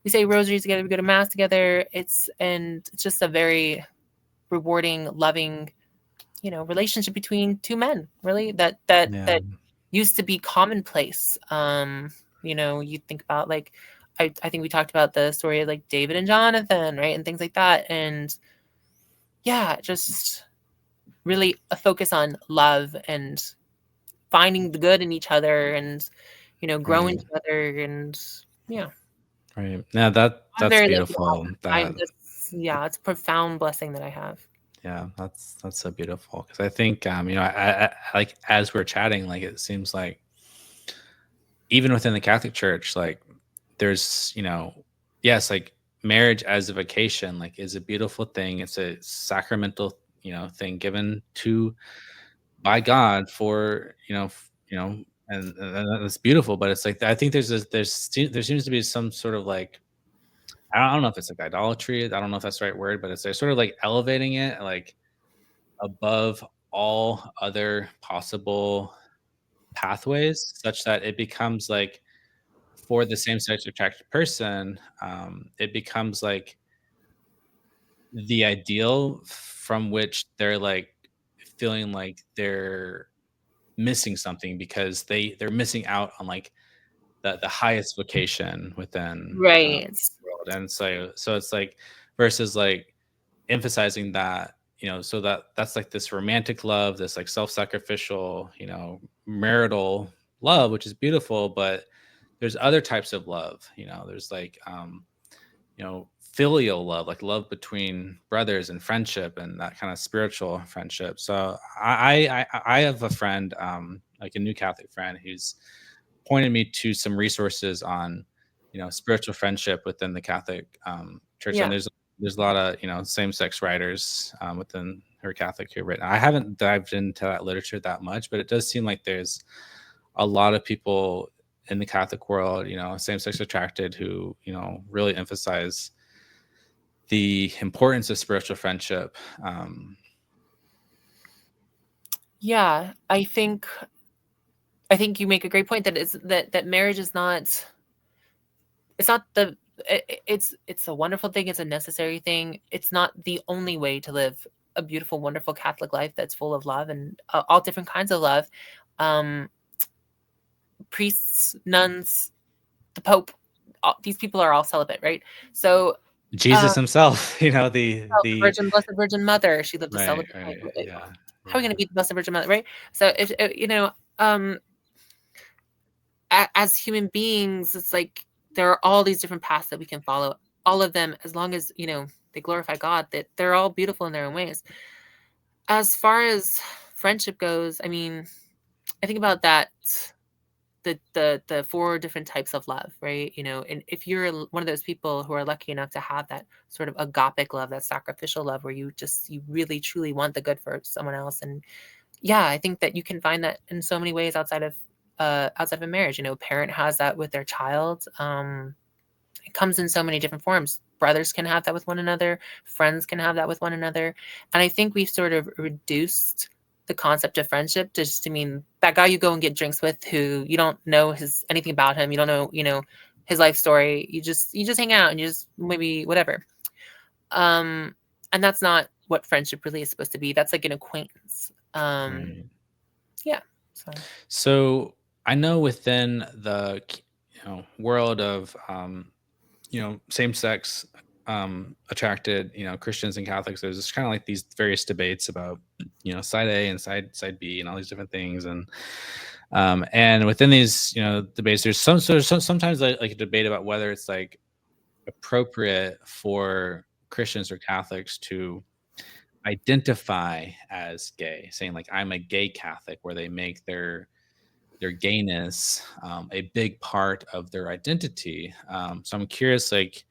We say rosaries together, we go to mass together. It's just a very rewarding, loving, relationship between two men, really, Yeah, that used to be commonplace. You think about, like, I think we talked about the story of like David and Jonathan, right? And things like that. And yeah, just really a focus on love and finding the good in each other, and growing right, together. And yeah, right. Yeah, I'm that's very lucky to beautiful. have that. That Yeah, it's a profound blessing that I have. Yeah, that's so beautiful, because I think, like as we're chatting, like it seems like even within the Catholic Church, like there's, yes, like marriage as a vocation, like is a beautiful thing. It's a sacramental, thing given to by God for, and that's beautiful. But it's like I think there seems to be some sort of like I don't know if it's like idolatry. I don't know if that's the right word, but it's they're sort of like elevating it like above all other possible pathways, such that it becomes like for the same sex attracted person, it becomes like the ideal from which they're like feeling like they're missing something because they're missing out on like the highest vocation within Right. the world. And so it's like versus like emphasizing that, so that's like this romantic love, this like self-sacrificial, marital love, which is beautiful. But there's other types of love, there's like filial love, like love between brothers and friendship and that kind of spiritual friendship. So I have a friend, like a new Catholic friend, who's pointed me to some resources on, spiritual friendship within the Catholic Church. And Yeah. there's a lot of same sex writers within her Catholic who written. I haven't dived into that literature that much, but it does seem like there's a lot of people in the Catholic world, same sex attracted, who really emphasize the importance of spiritual friendship. Yeah, I think you make a great point that is that marriage is not, it's not it's a wonderful thing, it's a necessary thing. It's not the only way to live a beautiful, wonderful Catholic life that's full of love and all different kinds of love. Um, Priests, nuns, the Pope, these people are all celibate, right? So Jesus himself, the Virgin, Blessed Virgin Mother, she lived a right, celibate life. right, yeah, How are we yeah, going to beat the Blessed Virgin Mother, right? So if as human beings, it's like there are all these different paths that we can follow. All of them, as long as they glorify God, that they're all beautiful in their own ways. As far as friendship goes, I mean, I think about that the four different types of love, right? And if you're one of those people who are lucky enough to have that sort of agapic love, that sacrificial love, where you really truly want the good for someone else, and yeah, I think that you can find that in so many ways outside of a marriage. A parent has that with their child. It comes in so many different forms. Brothers can have that with one another. Friends can have that with one another. And I think we've sort of reduced the concept of friendship to just to mean that guy you go and get drinks with, who you don't know anything about him. You don't know, his life story. You just hang out and you just maybe whatever. And that's not what friendship really is supposed to be. That's like an acquaintance. right. Yeah. So I know within the world of same sex attracted Christians and Catholics, there's just kind of like these various debates about side A and side B and all these different things. And within these debates, there's sometimes like a debate about whether it's like appropriate for Christians or Catholics to identify as gay, saying like I'm a gay Catholic, where they make their gayness a big part of their identity. So I'm curious, like,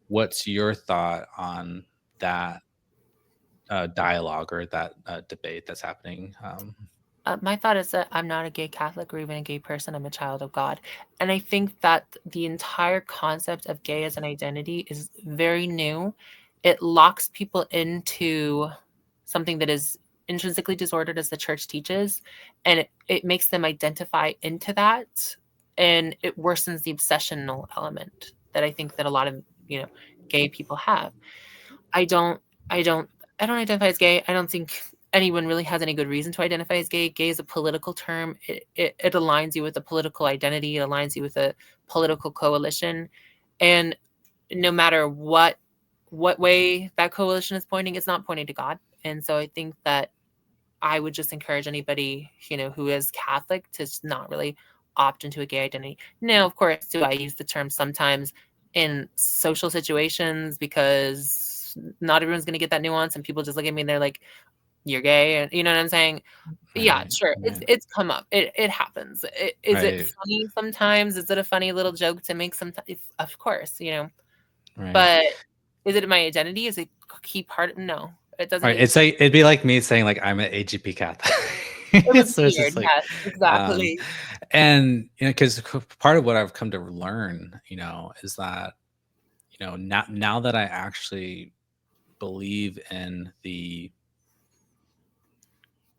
what's your thought on that dialogue or that debate that's happening? My thought is that I'm not a gay Catholic or even a gay person. I'm a child of God. And I think that the entire concept of gay as an identity is very new. It locks people into something that is intrinsically disordered, as the church teaches, and it makes them identify into that. And it worsens the obsessional element that I think that a lot of, gay people have. I don't, I don't, I don't identify as gay. I don't think anyone really has any good reason to identify as gay. Gay is a political term. It aligns you with a political identity. It aligns you with a political coalition, and no matter what way that coalition is pointing, it's not pointing to God. And so I think that I would just encourage anybody, who is Catholic, to not really opt into a gay identity. Now, of course, do I use the term sometimes in social situations, because not everyone's going to get that nuance, and people just look at me and they're like, "You're gay," and you know what I'm saying? Yeah, Right, sure. right, It's come up. It happens. Is it right, funny sometimes? Is it a funny little joke to make sometimes? Of course, Right. But is it my identity? Is it a key part? No, it doesn't Right. need to It's be. like it'd be like me saying like I'm an AGP Catholic. It would So be it's weird. just like, Yes, um, exactly. and because part of what I've come to learn, is that now that I actually believe in the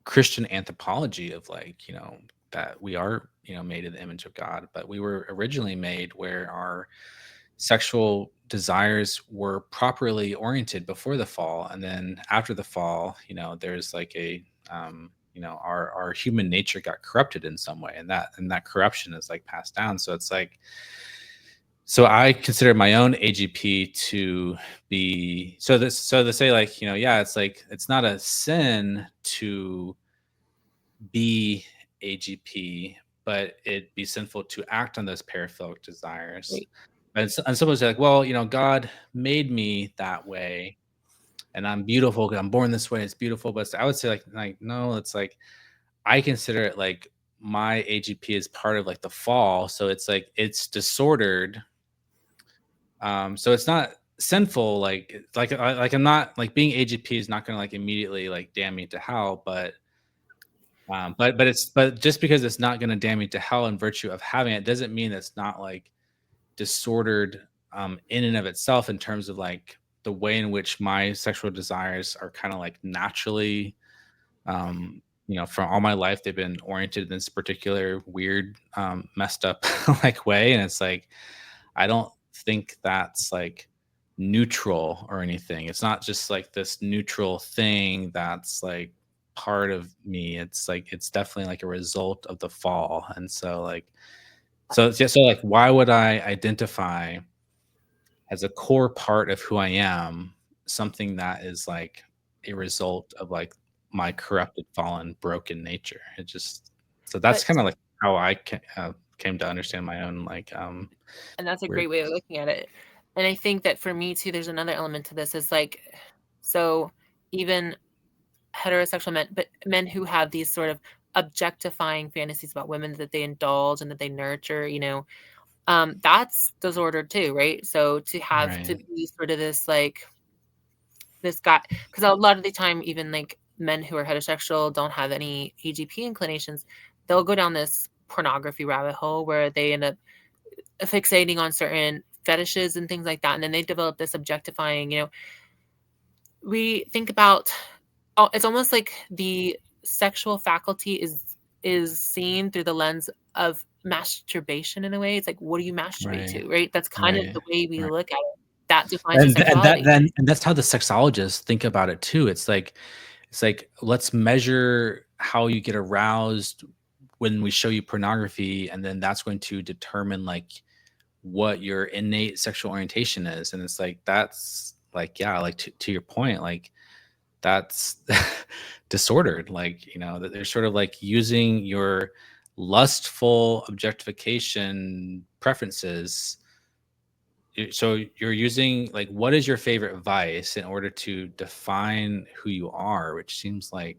Christian anthropology of like, that we are, made in the image of God, but we were originally made where our sexual desires were properly oriented before the fall. And then after the fall, there's like our human nature got corrupted in some way. And that corruption is like passed down. So it's like, so I consider my own AGP to be so to say like, yeah, it's like it's not a sin to be AGP, but it'd be sinful to act on those paraphilic desires. Right. And someone's like, well, God made me that way, and I'm beautiful because I'm born this way. It's beautiful, but I would say like no, it's like I consider it like my AGP is part of like the fall, so it's like it's disordered. So it's not sinful, like I'm not like being AGP is not going to like immediately like damn me to hell, but just because it's not going to damn you to hell in virtue of having it doesn't mean it's not like disordered in and of itself in terms of like the way in which my sexual desires are kind of like naturally from all my life they've been oriented in this particular weird messed up like way, and it's like I don't think that's like neutral or anything. It's not just like this neutral thing that's like part of me. It's like it's definitely like a result of the fall. And so like so like why would I identify as a core part of who I am something that is like a result of like my corrupted, fallen, broken nature? It just so that's But kind of like how I came to understand my own like and that's a weird. great way of looking at it. And I think that for me too, there's another element to this is like, so even heterosexual men, but men who have these sort of objectifying fantasies about women that they indulge and that they nurture, that's disordered too, right? So to have to Right. be sort of this like this guy, because a lot of the time, even like men who are heterosexual don't have any AGP inclinations, they'll go down this pornography rabbit hole where they end up fixating on certain fetishes and things like that, and then they develop this objectifying. We think about, oh, it's almost like the sexual faculty is seen through the lens of masturbation in a way. It's like, what do you masturbate Right. to, right? That's kind of Right. the way we Right. look at it. That defines your And sexuality. that's how the sexologists think about it too. It's like let's measure how you get aroused when we show you pornography, and then that's going to determine like what your innate sexual orientation is. And it's like that's like yeah, like to your point, like that's disordered. Like that they're sort of like using your lustful objectification preferences. So you're using like what is your favorite vice in order to define who you are, which seems like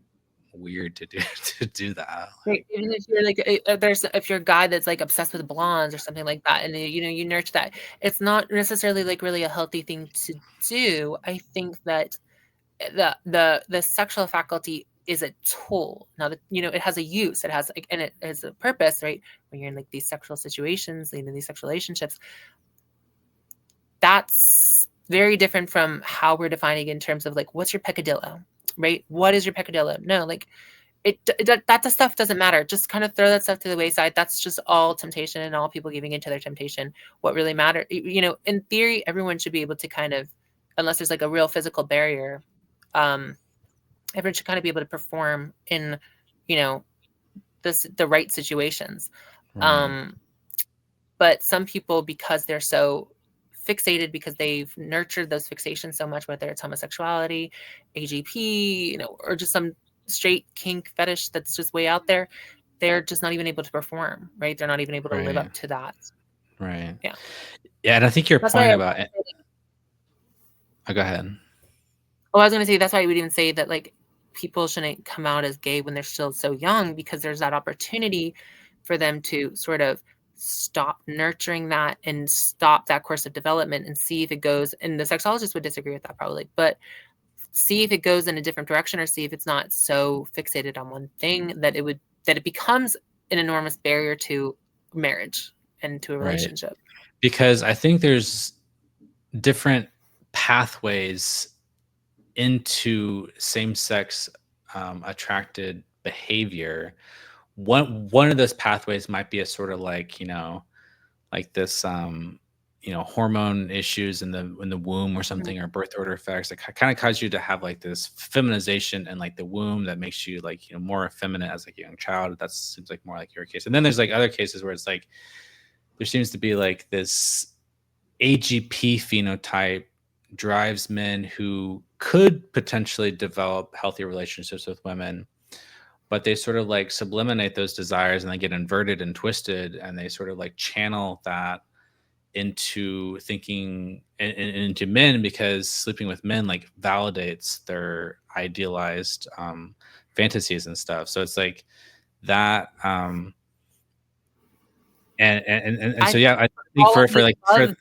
weird to do to do that. Right, even if you're like, there's if you're a guy that's like obsessed with blondes or something like that, and you nurture that, it's not necessarily like really a healthy thing to do. I think that the sexual faculty is a tool. Now that it has a use, it has like, and it has a purpose, right? When you're in like these sexual situations, in these sexual relationships, that's very different from how we're defining in terms of like, what's your peccadillo, right? What is your peccadillo? No, like that the stuff doesn't matter. Just kind of throw that stuff to the wayside. That's just all temptation and all people giving into their temptation. What really matters, in theory, everyone should be able to kind of, unless there's like a real physical barrier, um, everyone should kind of be able to perform in, you know, the right situations. Right. Um, but some people, because they're so fixated, because they've nurtured those fixations so much, whether it's homosexuality, AGP, or just some straight kink fetish that's just way out there, they're just not even able to perform, right? They're not even able to live Right. up to that. Right. Yeah. Yeah, and I think your That's why point about it. Oh, go ahead. I was going to say, that's why we'd even say that like people shouldn't come out as gay when they're still so young, because there's that opportunity for them to sort of stop nurturing that and stop that course of development and see if it goes, and the sexologist would disagree with that probably, but see if it goes in a different direction, or see if it's not so fixated on one thing that it becomes an enormous barrier to marriage and to a relationship. Because I think there's different pathways into same-sex attracted behavior. One of those pathways might be a sort of like, like this hormone issues in the womb or something, or birth order effects that kind of cause you to have like this feminization in like the womb that makes you like more effeminate as like a young child. That seems like more like your case. And then there's like other cases where it's like there seems to be like this AGP phenotype drives men who could potentially develop healthy relationships with women, but they sort of like subliminate those desires and they get inverted and twisted, and they sort of like channel that into thinking and into men, because sleeping with men like validates their idealized fantasies and stuff. So it's like that and so yeah, I think all for of the like above,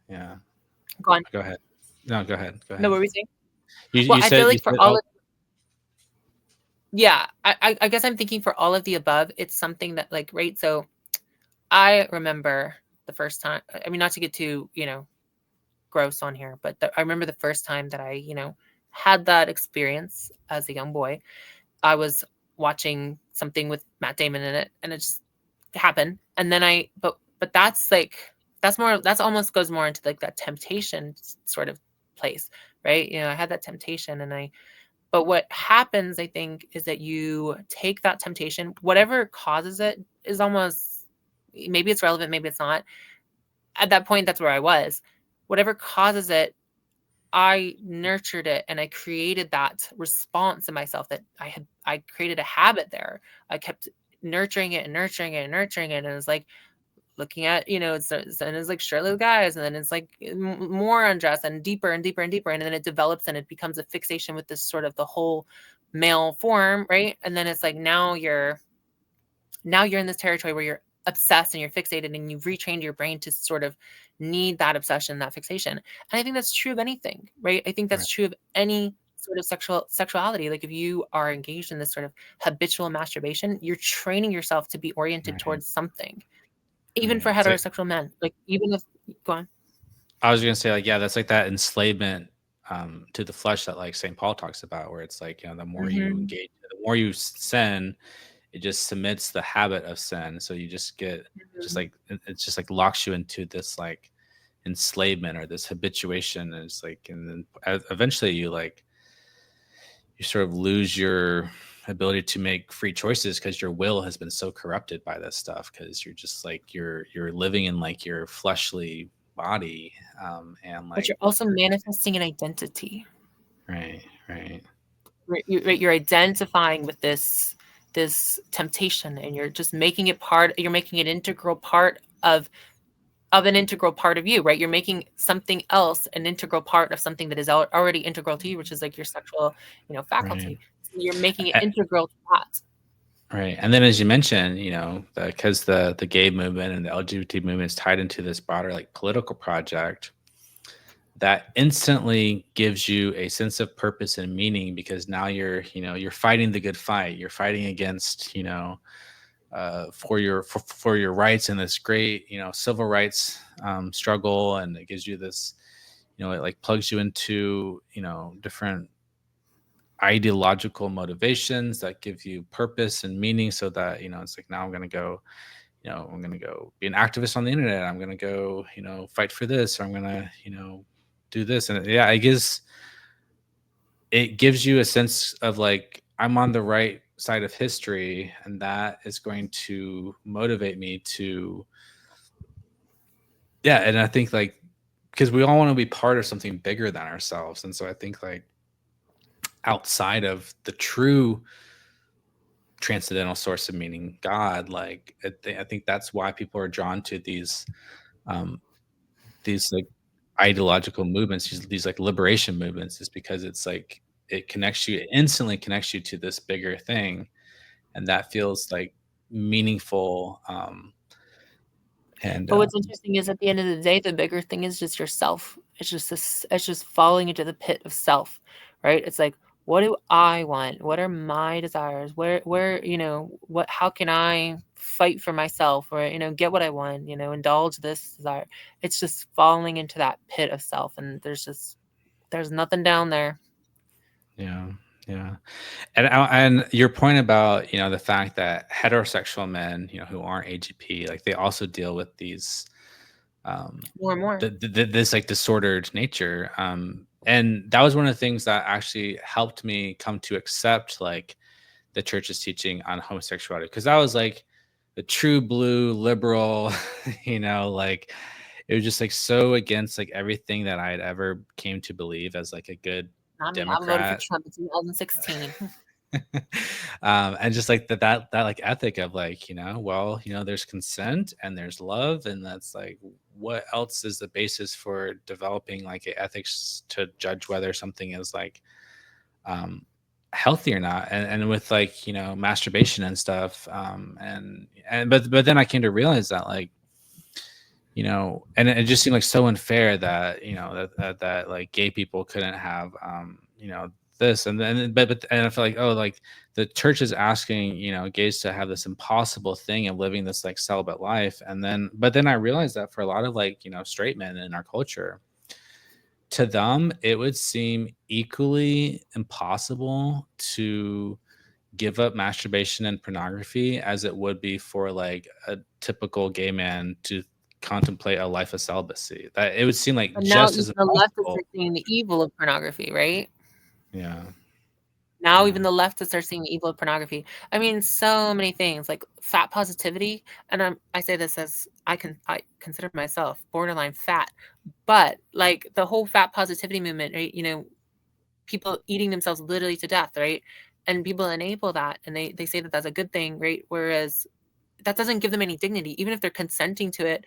yeah, go on. go ahead. No, go ahead. No, what were we saying? You Well, you I feel said like for all of, yeah, I guess I'm thinking for all of the above, it's something that like, right. So I remember the first time, I mean, not to get too, gross on here, but I remember the first time that I, had that experience as a young boy. I was watching something with Matt Damon in it, and it just happened. And then but that's like, that's almost goes more into like that temptation sort of place, right? I had that temptation, but what happens, I think, is that you take that temptation, whatever causes it is almost, maybe it's relevant, maybe it's not. At that point, that's where I was. Whatever causes it, I nurtured it, and I created that response in myself that I created a habit there. I kept nurturing it and nurturing it and nurturing it. And it was like looking at, it's like shirtless guys, and then it's like more undressed and deeper and deeper and deeper. And then it develops and it becomes a fixation with this sort of the whole male form, right? And then it's like now you're in this territory where you're obsessed and you're fixated, and you've retrained your brain to sort of need that obsession, that fixation. And I think that's true of anything, right? I think that's true of any sort of sexuality. Like if you are engaged in this sort of habitual masturbation, you're training yourself to be oriented towards something, even for It's like, heterosexual men. Like even if, go on. I was gonna say like, yeah, that's like that enslavement to the flesh that like St. Paul talks about, where it's like, the more you engage, the more you sin, it just submits the habit of sin. So you just get just like it's just like locks you into this like enslavement or this habituation. And it's like, and then eventually you sort of lose your ability to make free choices because your will has been so corrupted by this stuff, because you're just like you're living in like your fleshly body, and like, But you're also manifesting an identity. right. You're identifying with this temptation, and you're just making it you're making an integral part of an integral part of you, right? You're making something else an integral part of something that is already integral to you, which is like your sexual, faculty. So you're making it integral to that. Right. And then as you mentioned, because the gay movement and the LGBT movement is tied into this broader like political project, that instantly gives you a sense of purpose and meaning, because now you're fighting the good fight. You're fighting against, for your rights in this great, civil rights struggle. And it gives you this, it like plugs you into, different ideological motivations that give you purpose and meaning, so that it's like, now I'm going to go be an activist on the internet. I'm going to go fight for this, or I'm going to do this. And yeah, it gives you a sense of like, I'm on the right side of history, and that is going to motivate me to, yeah. And I think like, because we all want to be part of something bigger than ourselves. And so I think like outside of the true transcendental source of meaning, God, like I think that's why people are drawn to um these like ideological movements, these like liberation movements, is because it's like it instantly connects you to this bigger thing, and that feels like meaningful, And But what's interesting is at the end of the day, the bigger thing is just yourself. It's just this, it's just falling into the pit of self, right? It's like, what do I want? What are my desires? Where, what, how can I fight for myself or, get what I want, indulge this desire? It's just falling into that pit of self. And there's nothing down there. yeah, yeah. And your point about, the fact that heterosexual men, who aren't AGP, like they also deal with these More and more. this like disordered nature. And that was one of the things that actually helped me come to accept like the church's teaching on homosexuality, because I was like the true blue liberal, like it was just like so against like everything that I had ever came to believe as like a good I mean, I voted for Democrat. Trump in 2016. And just like that like ethic of like, well, there's consent and there's love, and that's like, what else is the basis for developing like a ethics to judge whether something is like um healthy or not? And with like, masturbation and stuff, but then I came to realize that like, and it just seemed like so unfair that, that like gay people couldn't have, this. And then, and I feel like, oh, like the church is asking, gays to have this impossible thing of living this like celibate life. But then I realized that for a lot of like, straight men in our culture, to them, it would seem equally impossible to give up masturbation and pornography as it would be for like a typical gay man to contemplate a life of celibacy. That it would seem like But now just even as the leftists impossible. are seeing the evil of pornography, right? Yeah. Now Yeah. even the leftists are seeing the evil of pornography. I mean, so many things like fat positivity, and I say this as I consider myself borderline fat, but like the whole fat positivity movement, right? People eating themselves literally to death, right? And people enable that, and they say that that's a good thing, right? Whereas that doesn't give them any dignity, even if they're consenting to it.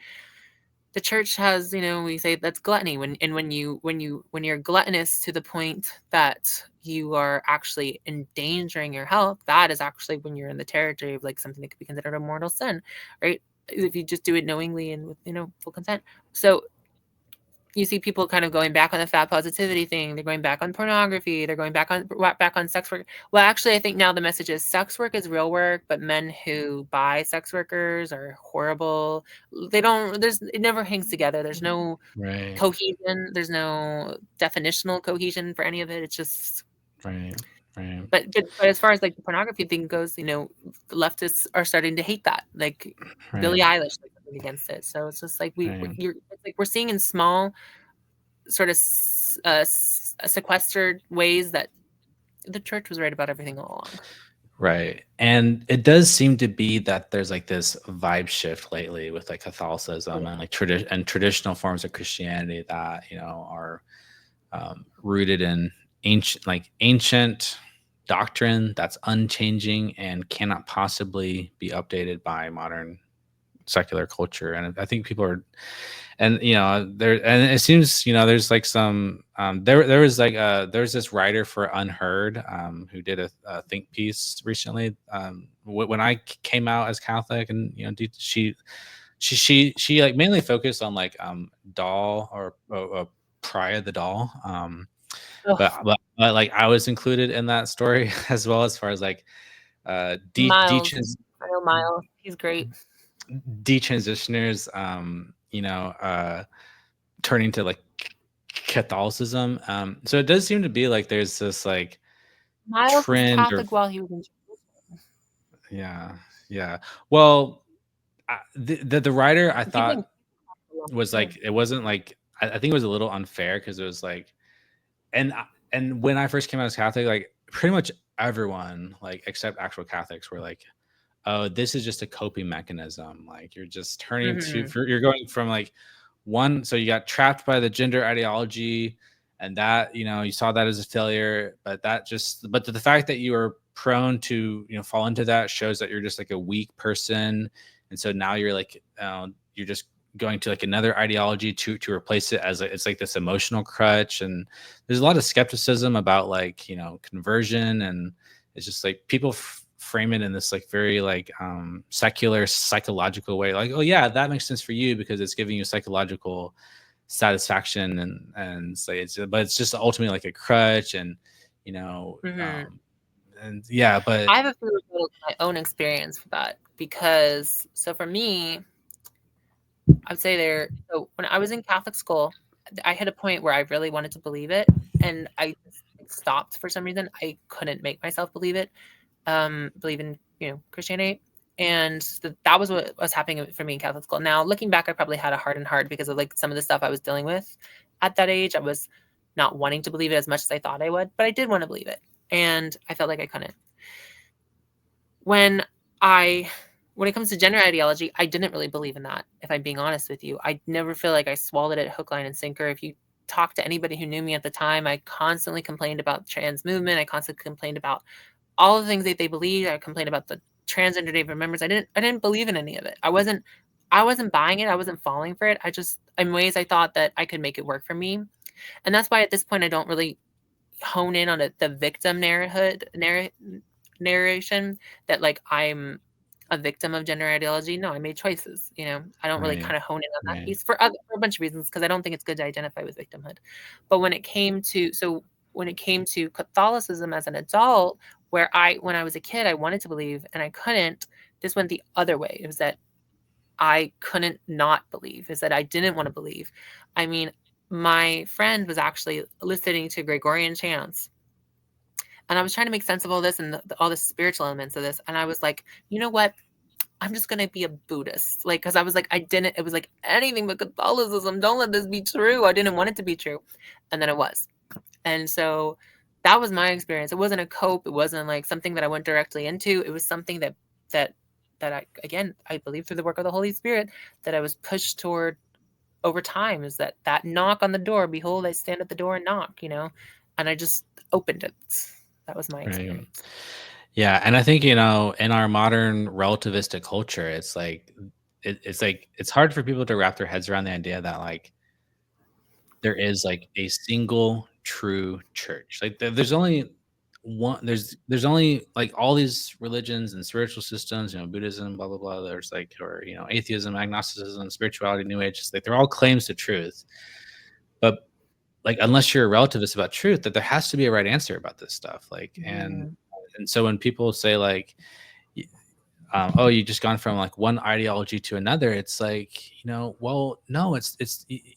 The church has, we say that's gluttony when you're gluttonous to the point that you are actually endangering your health, that is actually when you're in the territory of like something that could be considered a mortal sin, right? If you just do it knowingly and with full consent. So you see people kind of going back on the fat positivity thing. They're going back on pornography. They're going back on sex work. Well, actually, I think now the message is sex work is real work, but men who buy sex workers are horrible. They don't. It never hangs together. There's no Right. cohesion. There's no definitional cohesion for any of it. It's just. Right. Right. But as far as like the pornography thing goes, leftists are starting to hate that. Like Billie Right. Eilish like something against it. So it's just like Right. it's like we're seeing in small sort of sequestered ways that the church was right about everything all along. Right. And it does seem to be that there's like this vibe shift lately with like Catholicism and like traditional forms of Christianity that, are rooted in ancient doctrine that's unchanging and cannot possibly be updated by modern secular culture. And I think people are, and there, and it seems, there's like some there was like there's this writer for Unheard, who did a think piece recently, when I came out as Catholic. And she like mainly focused on like doll or Pria the doll, but like I was included in that story as well, as far as like Miles, I know Miles. He's great. detransitioners, turning to like Catholicism. So it does seem to be like there's this like Miles was trend or Catholic while he was in. yeah, yeah. Well, the writer I He's been thought was like, it wasn't like, I think it was a little unfair, because it was like, and when I first came out as Catholic, like pretty much everyone, like except actual Catholics, were like, oh, this is just a coping mechanism. Like you're just you're going from like one. So you got trapped by the gender ideology, and that, you saw that as a failure, but the fact that you are prone to, fall into that shows that you're just like a weak person. And so now you're like, you're just going to like another ideology to replace it as it's like this emotional crutch. And there's a lot of skepticism about like, conversion. And it's just like people frame it in this like very like secular psychological way, like, oh yeah, that makes sense for you because it's giving you psychological satisfaction, and say it's, but it's just ultimately like a crutch, and you know Hmm. and yeah, but I have a few of my own experience for that because, so for me, I'd say there. So when I was in Catholic school, I hit a point where I really wanted to believe it, and I just stopped for some reason. I couldn't make myself believe it. Believe in Christianity, and that was what was happening for me in Catholic school. Now looking back, I probably had a hardened heart because of like some of the stuff I was dealing with at that age. I was not wanting to believe it as much as I thought I would, but I did want to believe it, and I felt like I couldn't. When I when it comes to gender ideology, I didn't really believe in that, if I'm being honest with you. I never feel like I swallowed it hook, line, and sinker. If you talk to anybody who knew me at the time, I constantly complained about trans movement. I constantly complained about all the things that they believed. I complained about the transgender day of remembrance. I didn't believe in any of it. I wasn't buying it. I wasn't falling for it. I just, in ways, I thought that I could make it work for me. And that's why at this point I don't really hone in on the victim narration, that like I'm a victim of gender ideology. No, I made choices. I don't really right, kind of hone in on that right, piece for a bunch of reasons, because I don't think it's good to identify with victimhood. But when it came to Catholicism as an adult, where when I was a kid, I wanted to believe and I couldn't. This went the other way. It was that I couldn't not believe, is that I didn't want to believe. I mean, my friend was actually listening to Gregorian chants, and I was trying to make sense of all this and all the spiritual elements of this. And I was like, you know what? I'm just going to be a Buddhist. Like, because I was like, it was like anything but Catholicism. Don't let this be true. I didn't want it to be true. And then it was. And so that was my experience. It wasn't a cope. It wasn't like something that I went directly into. It was something that I believe through the work of the Holy Spirit, that I was pushed toward over time, is that knock on the door. Behold, I stand at the door and knock. And I just opened it. That was my right. experience. Yeah, and I think, in our modern relativistic culture, it's like it's hard for people to wrap their heads around the idea that like there is like a single true church. Like there's only one. There's only like all these religions and spiritual systems. Buddhism, blah blah blah. There's like, or atheism, agnosticism, spirituality, New Age. It's like they're all claims to truth, but like unless you're a relativist about truth, that there has to be a right answer about this stuff. Like Mhm. and so when people say like, oh, you just gone from like one ideology to another, it's like, well, no,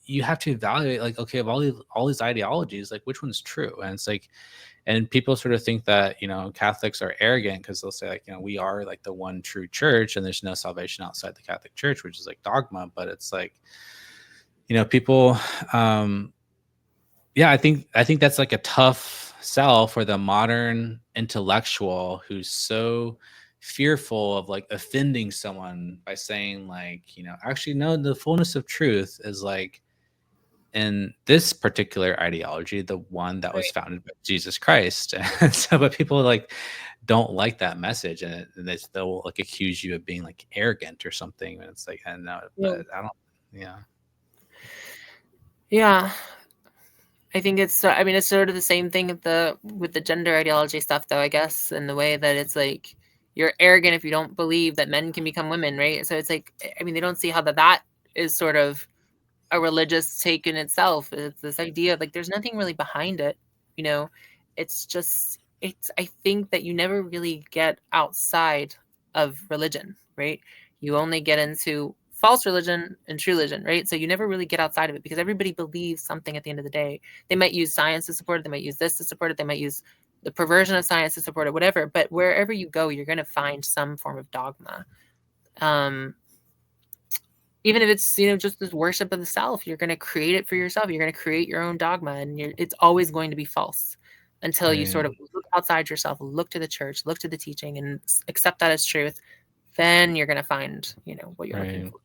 you have to evaluate like, okay, of all these ideologies, like which one's true. And it's like, and people sort of think that Catholics are arrogant because they'll say like, we are like the one true church and there's no salvation outside the Catholic Church, which is like dogma. But it's like, people, yeah, I think that's like a tough sell for the modern intellectual who's so fearful of like offending someone by saying like, actually no, the fullness of truth is like in this particular ideology, the one that was Right. founded by Jesus Christ. And so, but people like don't like that message, and they'll like accuse you of being like arrogant or something. And it's like, I know, Yeah. but I don't. Yeah, Yeah. I think it's sort of the same thing with the gender ideology stuff, though, I guess, in the way that it's like you're arrogant if you don't believe that men can become women, right? So it's like, I mean, they don't see how that is sort of a religious take in itself. It's this idea of like there's nothing really behind it, you know. I think that you never really get outside of religion, right? You only get into false religion and true religion, right? So you never really get outside of it because everybody believes something at the end of the day. They might use science to support it, they might use this to support it, they might use the perversion of science to support it, whatever. But wherever you go, you're going to find some form of dogma. Um, Even if it's just this worship of the self, you're going to create it for yourself. You're going to create your own dogma, and it's always going to be false until you right, sort of look outside yourself, look to the church, look to the teaching, and accept that as truth. Then you're going to find what you're looking right. for.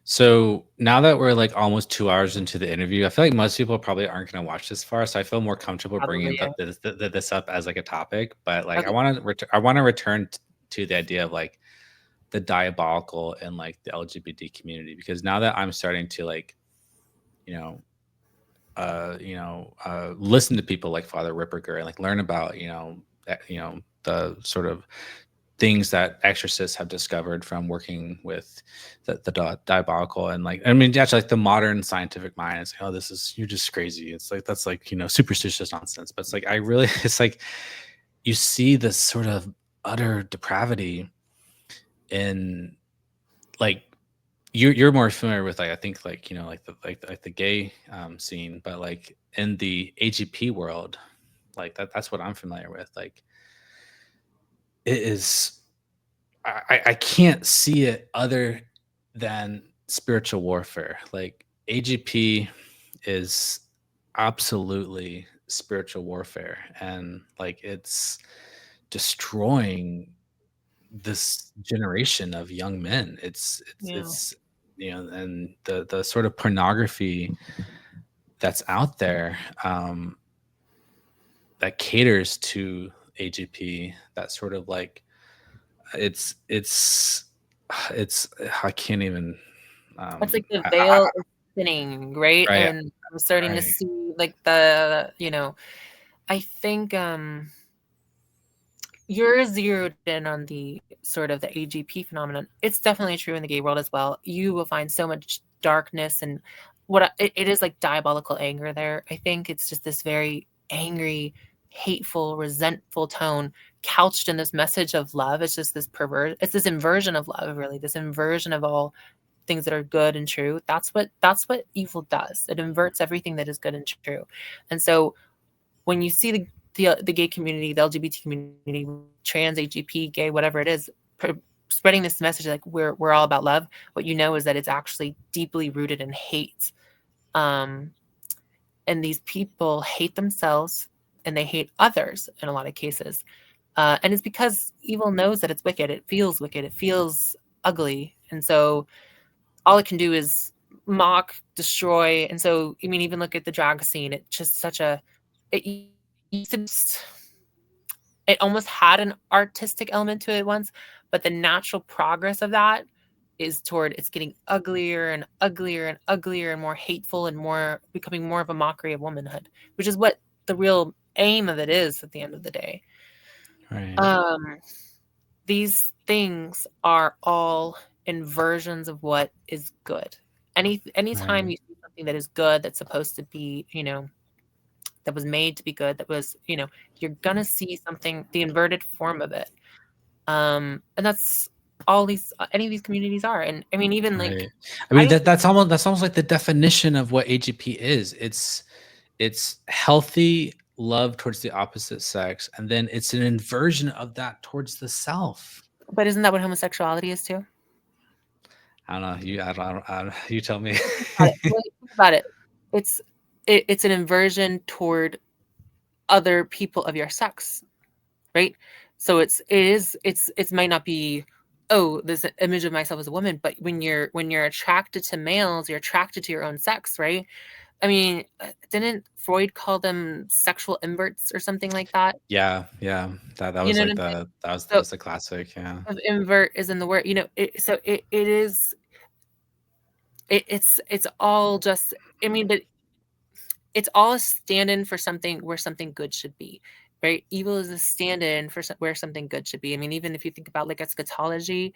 So now that we're like almost 2 hours into the interview, I feel like most people probably aren't going to watch this far. So I feel more comfortable bringing Probably, yeah. this up as like a topic. But like, Okay. I want to return to the idea of like the diabolical in like the LGBT community, because now that I'm starting to like, you know, listen to people like Father Ripperger and like learn about, the sort of things that exorcists have discovered from working with the diabolical. And like, I mean, actually, like the modern scientific mind is like, oh, you're just crazy. It's like, that's like, superstitious nonsense. But it's like, it's like, you see this sort of utter depravity in, like, you're more familiar with, like, I think, like, like the gay scene, but like in the AGP world, like that's what I'm familiar with. Like, it is, I can't see it other than spiritual warfare. Like, AGP is absolutely spiritual warfare, and like it's destroying this generation of young men. Yeah. It's and the sort of pornography that's out there, that caters to AGP, that sort of like, it's it's I can't even, It's like the I veil is thinning, right? right, And I'm starting to right, see like the, I think you're zeroed in on the sort of the AGP phenomenon. It's definitely true in the gay world as well. You will find so much darkness and it is like diabolical anger there. I think it's just this very angry, hateful, resentful tone couched in this message of love. It's just it's this inversion of love, really, this inversion of all things that are good and true. That's what evil does. It inverts everything that is good and true. And so when you see the gay community, the LGBT community, trans, AGP, gay, whatever it is, spreading this message like we're all about love, what you know is that it's actually deeply rooted in hate. And these people hate themselves and they hate others in a lot of cases. And it's because evil knows that it's wicked. It feels ugly. And so all it can do is mock, destroy. And so, I mean, even look at the drag scene. It's just it used to it almost had an artistic element to it once, but the natural progress of that is toward it's getting uglier and uglier and uglier and more hateful and more becoming more of a mockery of womanhood, which is what the real aim of it is at the end of the day. right, Um, these things are all inversions of what is good. Anytime right, you see something that is good, that's supposed to be, that was made to be good, that was, you're gonna see something, the inverted form of it. And that's all these any of these communities are. And I mean, even like right. I I mean, don't that's almost like the definition of what AGP is. It's healthy love towards the opposite sex, and then it's an inversion of that towards the self. but isn't that what homosexuality is too? I don't know. You tell me. Think about it. Well, think about it. It's it's an inversion toward other people of your sex, right? So it might not be, oh, this image of myself as a woman, but when you're attracted to males, you're attracted to your own sex, right? I mean, didn't Freud call them sexual inverts or something like that? Yeah, yeah. That You was know what like I'm saying? that So was the classic. Yeah, invert is in the word, so it is it's all just, I mean, but it's all a stand-in for something where something good should be, right? Evil is a stand-in for where something good should be. I mean, even if you think about like eschatology,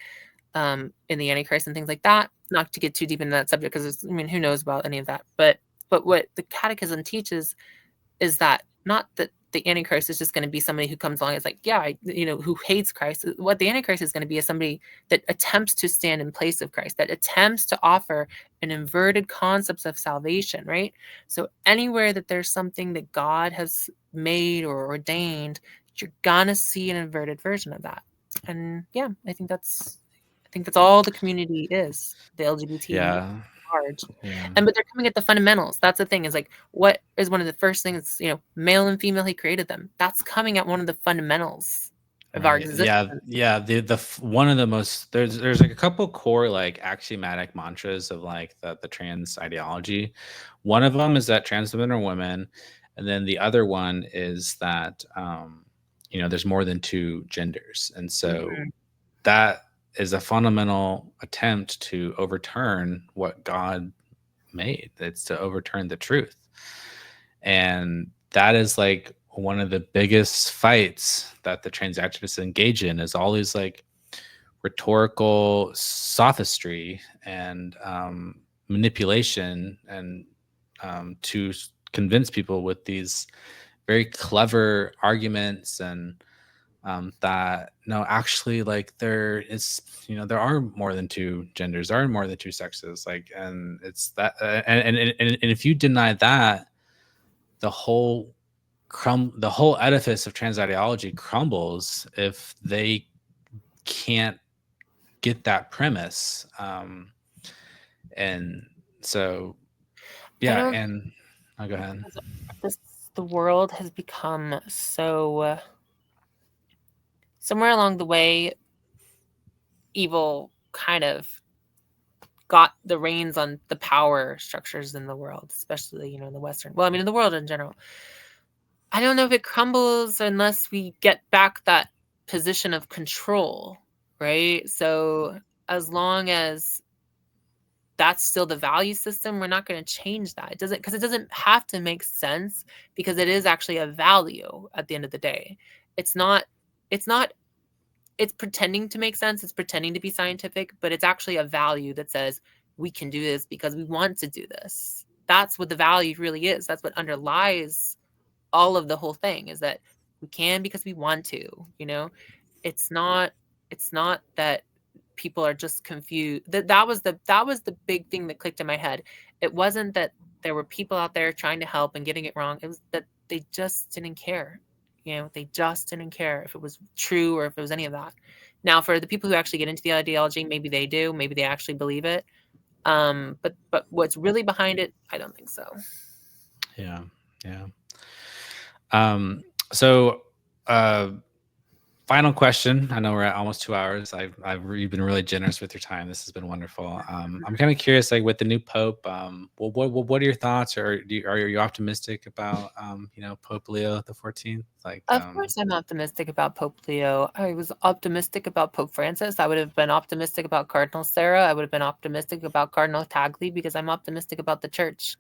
in the Antichrist and things like that, not to get too deep into that subject because I mean, who knows about any of that? But what the Catechism teaches is that not that the Antichrist is just going to be somebody who comes along and is like, yeah, who hates Christ. What the Antichrist is going to be is somebody that attempts to stand in place of Christ, that attempts to offer an inverted concepts of salvation, right? So anywhere that there's something that God has made or ordained, you're gonna see an inverted version of that. And yeah, I think that's all the community is, the LGBT yeah, large. yeah, But they're coming at the fundamentals. That's the thing, is like, what is one of the first things, male and female, he created them. That's coming at one of the fundamentals of our right. existence. Yeah, yeah. One of the most, there's like a couple core like axiomatic mantras of like the trans ideology. One of them is that trans women are women, and then the other one is that there's more than two genders, and so Mhm. that is a fundamental attempt to overturn what God made. It's to overturn the truth. And that is like one of the biggest fights that the transactionists engage in is all these like rhetorical sophistry and manipulation, and to convince people with these very clever arguments, and that no, actually, like there is, there are more than two genders, there are more than two sexes, like, and it's that, and if you deny that, the whole the whole edifice of trans ideology crumbles if they can't get that premise. And so, I yeah, don't and I'll go ahead. because this the world has become so somewhere along the way, evil kind of got the reins on the power structures in the world, especially, in the Western, well, I mean, in the world in general. I don't know if it crumbles unless we get back that position of control, right? So as long as that's still the value system, we're not going to change that. It doesn't, because it doesn't have to make sense, because it is actually a value at the end of the day. It's not, it's not, it's pretending to make sense. It's pretending to be scientific, but it's actually a value that says we can do this because we want to do this. That's what the value really is. That's what underlies all of the whole thing, is that we can because we want to, it's not that people are just confused. That was the big thing that clicked in my head. It wasn't that there were people out there trying to help and getting it wrong. It was that they just didn't care. They just didn't care if it was true or if it was any of that. Now, for the people who actually get into the ideology, maybe they do, maybe they actually believe it. But what's really behind it, I don't think so. Yeah, yeah. So, uh, final question. I know we're at almost 2 hours. You've been really generous with your time. This has been wonderful. I'm kind of curious, like with the new Pope, what are your thoughts? Or are you optimistic about, Pope Leo the 14th? Like, Of course, I'm optimistic about Pope Leo. I was optimistic about Pope Francis. I would have been optimistic about Cardinal Sarah. I would have been optimistic about Cardinal Tagley, because I'm optimistic about the church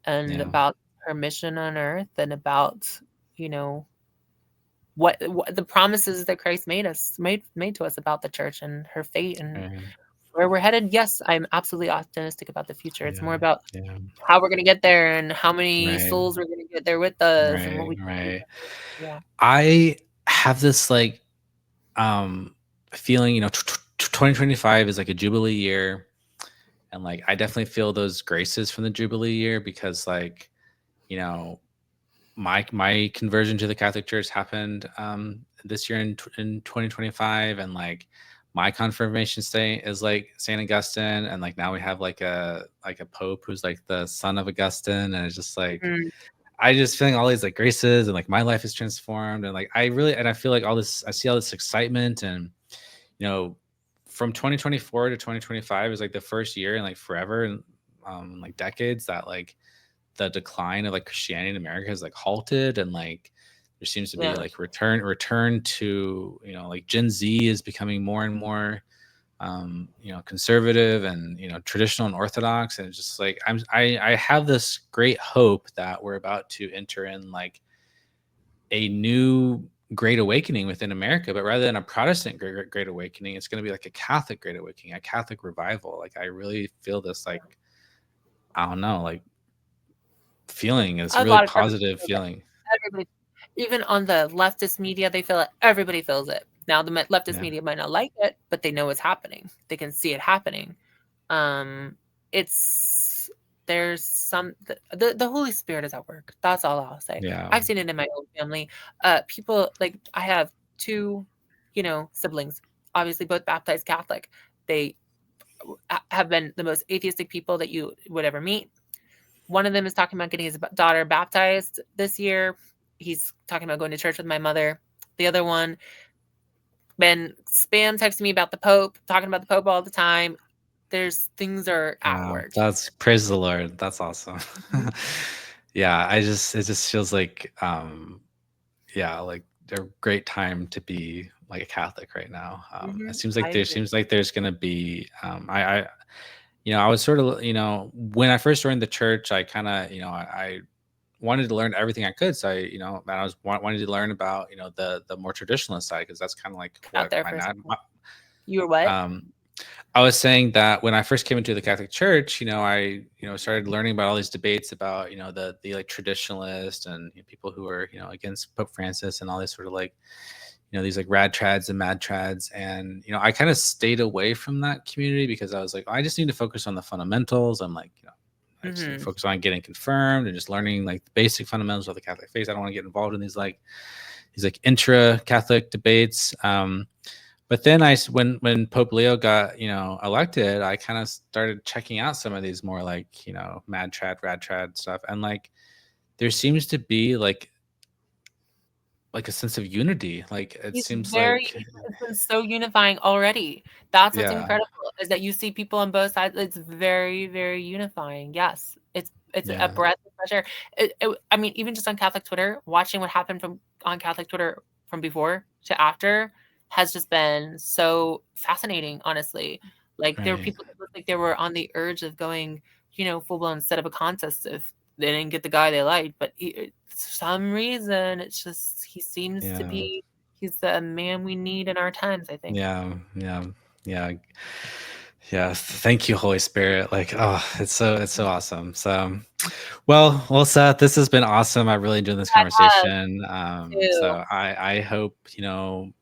and yeah, about her mission on earth, and about, you know, what the promises that Christ made to us about the church and her fate and right, where we're headed. Yes, I'm absolutely optimistic about the future. It's yeah, more about yeah, how we're going to get there and how many right, souls we're going to get there with us and what right, we can do. right. Yeah. I have this like um feeling, 2025 is like a jubilee year, and like I definitely feel those graces from the jubilee year, because like, you know my conversion to the Catholic Church happened this year in 2025, and like my confirmation saint is like Saint Augustine, and like now we have like a pope who's like the son of Augustine, and it's just like Mhm. I just feeling all these like graces, and like my life is transformed, and like I feel like I see all this excitement, and you know from 2024 to 2025 is like the first year in like forever, and like decades, that like the decline of like Christianity in America has like halted, and like there seems to be Yeah. like return to, like Gen Z is becoming more and more conservative, and traditional and orthodox, and it's just like I have this great hope that we're about to enter in like a new great awakening within America, but rather than a Protestant great awakening, it's going to be like a Catholic great awakening, a Catholic revival. Like I really feel this, like I don't know, like feeling, is A really lot of everybody positive feels it. feeling. Everybody, even on the leftist media, they feel it. Everybody feels it. Now, the leftist Yeah. media might not like it, but they know it's happening. They can see it happening. Um, it's there's some the Holy Spirit is at work. That's all I'll say. Yeah. I've seen it in my own family. People, like, I have two, siblings, obviously both baptized Catholic. They have been the most atheistic people that you would ever meet. One of them is talking about getting his daughter baptized this year. He's talking about going to church with my mother. The other one been spam texting me about the Pope, talking about the Pope all the time. Things are at Wow. work. That's praise the Lord. That's awesome. Mhm. Yeah. It just feels like, yeah, like a great time to be like a Catholic right now. It Mhm. seems I like agree. there's going to be, I was sort of, when I first joined the church, I kind of, I wanted to learn everything I could. So I was wanted to learn about the more traditionalist side, because that's kind of like Out what there for a second. You were what? I was saying that when I first came into the Catholic Church, I started learning about all these debates about the like traditionalists and people who are against Pope Francis and all this sort of like these like rad trads and mad trads. And I kind of stayed away from that community because I was like, I just need to focus on the fundamentals. I'm like, I just need to focus on getting confirmed and just learning like the basic fundamentals of the Catholic faith. I don't want to get involved in these like intra Catholic debates. But then when Pope Leo got elected, I kind of started checking out some of these more like mad trad, rad trad stuff, and like there seems to be like a sense of unity. Like it He's seems very like It's been so unifying already. That's what's yeah, incredible, is that you see people on both sides. It's very, very unifying. Yes. It's a yeah, breath of fresh air. I mean, even just on Catholic Twitter, watching what happened on Catholic Twitter from before to after has just been so fascinating, honestly. Like there were right, people that looked like they were on the urge of going, full blown set up a contest if they didn't get the guy they liked. But for some reason, it's just he seems to yeah, be he's the man we need in our times, I think. yeah, yeah, yeah. Yeah, thank you, Holy Spirit. Like, oh, it's so awesome. So, well, Seth, this has been awesome. I really enjoyed this I have conversation. too. So I hope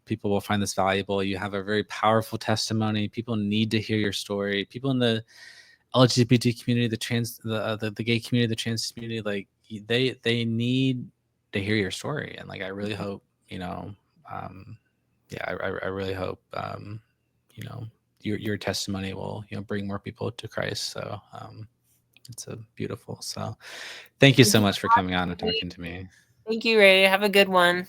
people will find this valuable. You have a very powerful testimony. People need to hear your story. People in the LGBT community, the gay community, the trans community, like they need to hear your story. And like I really hope um, yeah, I really hope you know your testimony will bring more people to Christ. So it's a beautiful. So thank you Thank so you much for coming on and for having me. talking to me. Thank you, Ray. Have a good one.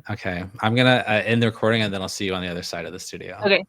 Okay, I'm gonna end the recording and then I'll see you on the other side of the studio. Okay.